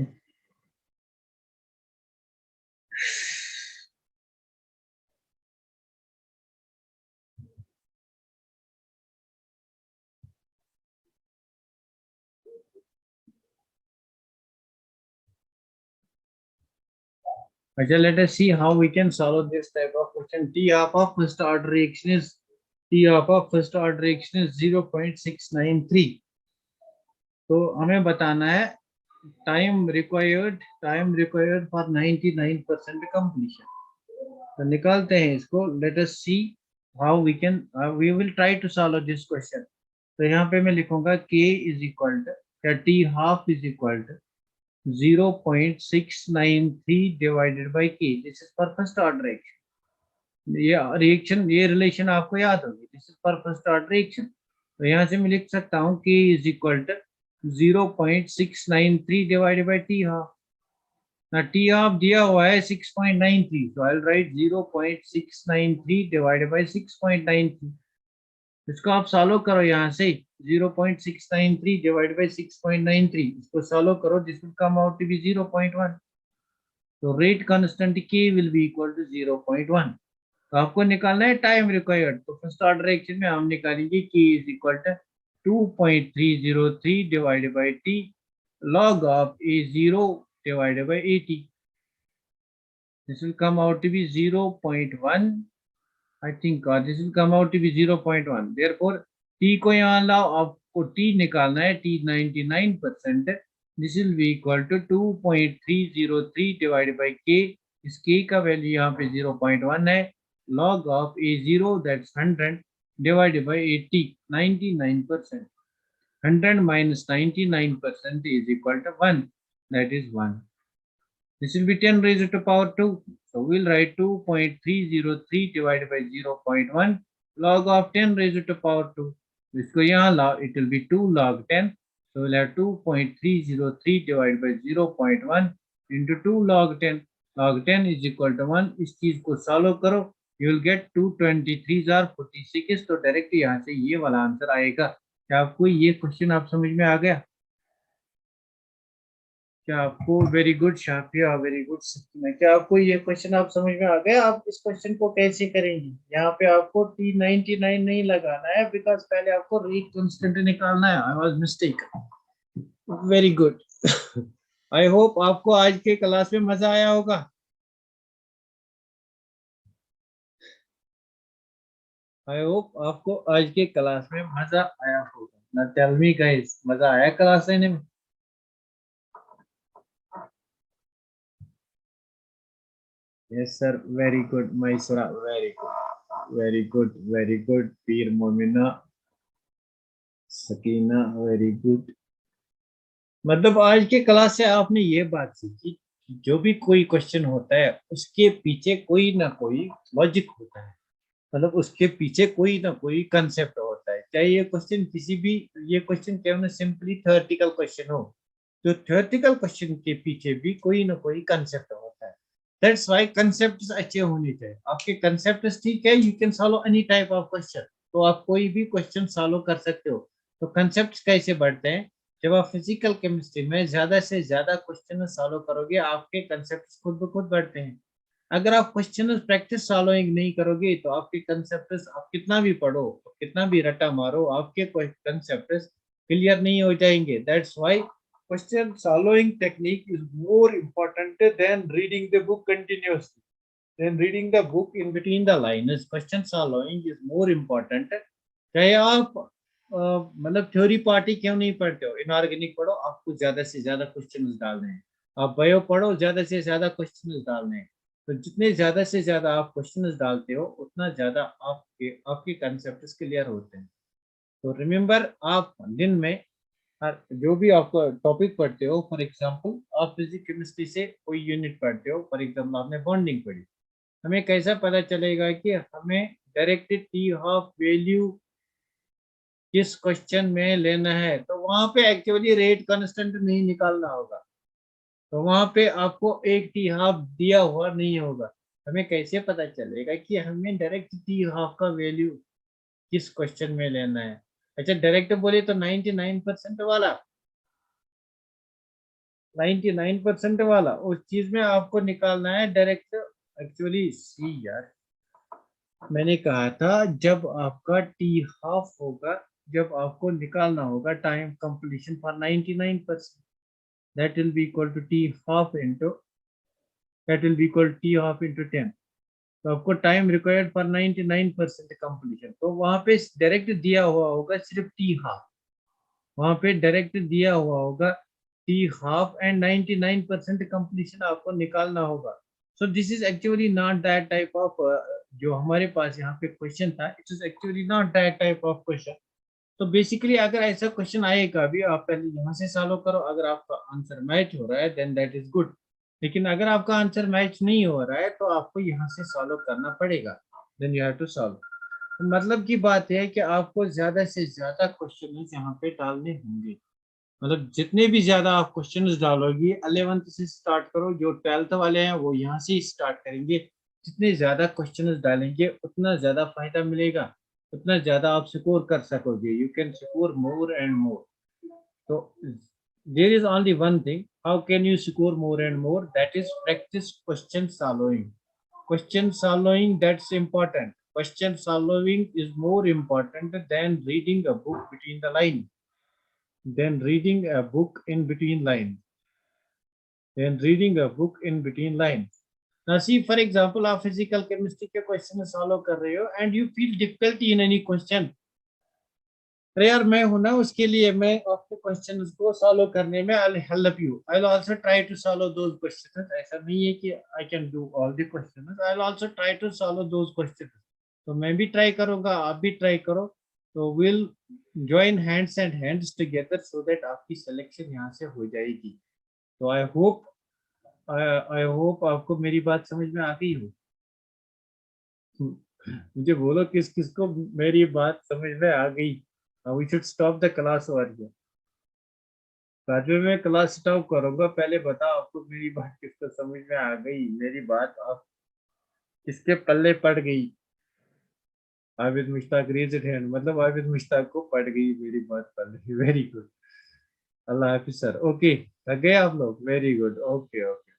अच्छा, let us see how we can solve this type of question. T half of first order reaction is T half of first order reaction is 0.693. तो हमें बताना है टाइम रिक्वायर्ड फॉर 99% कंप्लीशन। तो निकालते हैं इसको। Let us see how we can, we will try to solve this question. तो यहाँ पे मैं लिखूंगा k इज इक्वल टू, या t half is equal to 0.693 divided by k. This is for first order reaction. ये reaction, ये relation आपको याद होगी. This is for first order reaction. तो यहाँ से मैं लिख सकता हूँ k is equal to 0.693 divided by T half. ना टी हाफ दिया हुआ है 6.93, so I'll write 0.693 divided by 6.93. इसको आप सॉल्व करो यहाँ से. 0.693 divided by 6.93, इसको सॉल्व करो. This will come out to be 0.1. तो rate constant k will be equal to 0.1. तो आपको निकालना है टाइम रिक्वायर्ड. तो फर्स्ट ऑर्डर रिएक्शन में हम निकालेंगे k is equal to 2.303 divided by t log of a0 divided by at. This will come out to be 0.1. I think this will come out to be 0.1. Therefore t को यहाँ लाओ. आपको t निकालना है. t 99%. This will be equal to 2.303 divided by k. इस k का value यहाँ पे 0.1 है. Log of a0, that's 100, divided by 80, 99%. 100 minus 99% is equal to 1, that is 1. This will be 10 raised to power 2. So we'll write 2.303 divided by 0.1 log of 10 raised to power 2. इसको यहाँ लाओ, it will be 2 log 10. So we'll have 2.303 divided by 0.1 into 2 log 10. Log 10 is equal to 1. इस चीज को solve करो. You will get 223 are 46. तो direct यहाँ से ये वाला आंसर आएगा. क्या आपको ये क्वेश्चन आप समझ में आ गया? क्या आपको? Very good Shafia, very good Sakina. क्या आपको ये क्वेश्चन आप समझ में आ गया? आप इस क्वेश्चन को कैसे करेंगे? यहाँ पे आपको T99 नहीं लगाना है, बिकॉज पहले आपको रेट कांस्टेंट निकालना है. I was mistake. Very good. I hope आपको आज के क्लास में मजा आया होगा. आई होप आपको आज के क्लास में मजा आया होगा. ना टेल मी गाइस, मजा आया क्लास लेने में? Yes sir, very good Maisara, very good, very good, very good. Pir Momina, Sakina, very good. मतलब आज के क्लास से आपने ये बात सीखी कि जो भी कोई क्वेश्चन होता है उसके पीछे कोई ना कोई लॉजिक होता है. मतलब उसके पीछे कोई ना कोई कंसेप्ट होता है. चाहे ये क्वेश्चन किसी भी, ये क्वेश्चन क्या ना सिंपली थ्योरेटिकल क्वेश्चन हो, तो थ्योरेटिकल क्वेश्चन के पीछे भी कोई ना कोई कंसेप्ट होता है. दैट्स व्हाई कंसेप्ट अच्छे होने चाहिए. आपके कंसेप्ट ठीक है, you can solve any type of question. तो आप कोई भी क्वेश्चन सॉल्व कर सकते हो. तो कंसेप्ट कैसे बढ़ते हैं? जब आप फिजिकल केमिस्ट्री में ज्यादा से ज्यादा क्वेश्चन सॉल्व करोगे, आपके कंसेप्ट खुद ब खुद बढ़ते हैं. अगर आप क्वेश्चन प्रैक्टिस सॉल्विंग नहीं करोगे तो आपके कंसेप्ट आप कितना भी पढ़ो, कितना भी रटा मारो, आपके कंसेप्ट क्लियर नहीं हो जाएंगे. That's why question solving technique is more important than reading the book continuously. Then reading the book in between the lines, question solving is more important. चाहे आप मतलब थ्योरी पार्टी क्यों नहीं पढ़ते हो, इनऑर्गेनिक पढ़ो, आपको ज्यादा से ज्यादा क्वेश्चन डालने हैं. आप बायो पढ़ो, ज्यादा से ज्यादा क्वेश्चन डालने हैं. तो जितने ज्यादा से ज्यादा आप क्वेश्चन डालते हो, उतना ज्यादा आपके कंसेप्ट क्लियर होते हैं. तो रिमेम्बर, आप दिन में जो भी आप टॉपिक पढ़ते हो, फॉर एग्जांपल आप फिजिक्स केमिस्ट्री से कोई यूनिट पढ़ते हो, फॉर एग्जांपल आपने बॉन्डिंग पढ़ी, हमें कैसा पता चलेगा कि हमें डायरेक्ट टी हाफ वैल्यू किस क्वेश्चन में लेना है? तो वहां पे एक्चुअली रेट कांस्टेंट नहीं निकालना होगा. तो वहां पे आपको एक टी हाफ दिया हुआ नहीं होगा. हमें कैसे पता चलेगा कि हमें डायरेक्ट टी हाफ का वैल्यू किस क्वेश्चन में लेना है? अच्छा, डायरेक्ट बोले तो 99% वाला, 99% वाला उस चीज में आपको निकालना है डायरेक्ट. एक्चुअली सी यार, मैंने कहा था जब आपका टी हाफ होगा, जब आपको निकालना होगा time completion for 99%, that will be equal to t half into, that will be equal to t half into 10. तो आपको टाइम रिक्वायर्ड फॉर 99% कंप्लीशन. तो वहां पे डायरेक्ट दिया हुआ होगा सिर्फ टी हाफ. वहां पे डायरेक्ट दिया हुआ होगा टी हाफ एंड 99% कंप्लीशन आपको निकालना होगा. So this is actually not that type of जो हमारे पास यहाँ पे क्वेश्चन था. It is actually not that type of question. तो बेसिकली अगर ऐसा क्वेश्चन आएगा भी, आप पहले यहाँ से सॉल्व करो, अगर आपका आंसर मैच हो रहा है देन दैट इज गुड। लेकिन अगर आपका आंसर मैच नहीं हो रहा है तो आपको यहाँ से सॉल्व करना पड़ेगा, then you have to solve. मतलब की बात है कि आपको ज्यादा से ज्यादा क्वेश्चन यहाँ पे डालने होंगे, मतलब जितने भी ज्यादा आप क्वेश्चन डालोगे 11th से स्टार्ट करो, जो 12th वाले हैं वो यहाँ से स्टार्ट करेंगे। जितने ज्यादा क्वेश्चन डालेंगे उतना ज्यादा फायदा मिलेगा, उतना ज्यादा आप स्कोर कर सकोगे, you can score more and more. तो there is only one thing, how can you score more and more, that is practice question solving. Question solving, that's important. Question solving is more important than reading a book between the line. Then reading a book in between lines. Then reading a book in between lines. Now see, for example, आप physical chemistry के question solve कर रहे हो and you feel difficulty in any question. अरे यार मैं हूं ना, उसके लिए मैं आपके क्वेश्चन को सॉल्व करने में I'll help you. I'll also try to solve those questions. ऐसा नहीं है कि I can do all the questions. I'll also try to solve those questions. तो मैं भी ट्राई करूंगा, आप भी ट्राई करो, तो will join hands and hands together so that आपकी सिलेक्शन यहाँ से हो जाएगी। तो आई होप आपको मेरी बात समझ में आ गई हो। मुझे बोलो किस किस को मेरी बात समझ में आ गई। We should stop the class over here. बाद में मैं क्लास स्टॉप करूंगा, पहले बताओ आपको मेरी बात किसको समझ में आ गई, मेरी बात आप किसके पल्ले पड़ गई। आबिद मुश्ताक रेज हैंड, मतलब आबिद मुश्ताक को पड़ गई मेरी बात पल्ले। वेरी गुड, अल्लाह हाफिज सर। ओके, लग गए आप लोग, वेरी गुड, ओके ओके।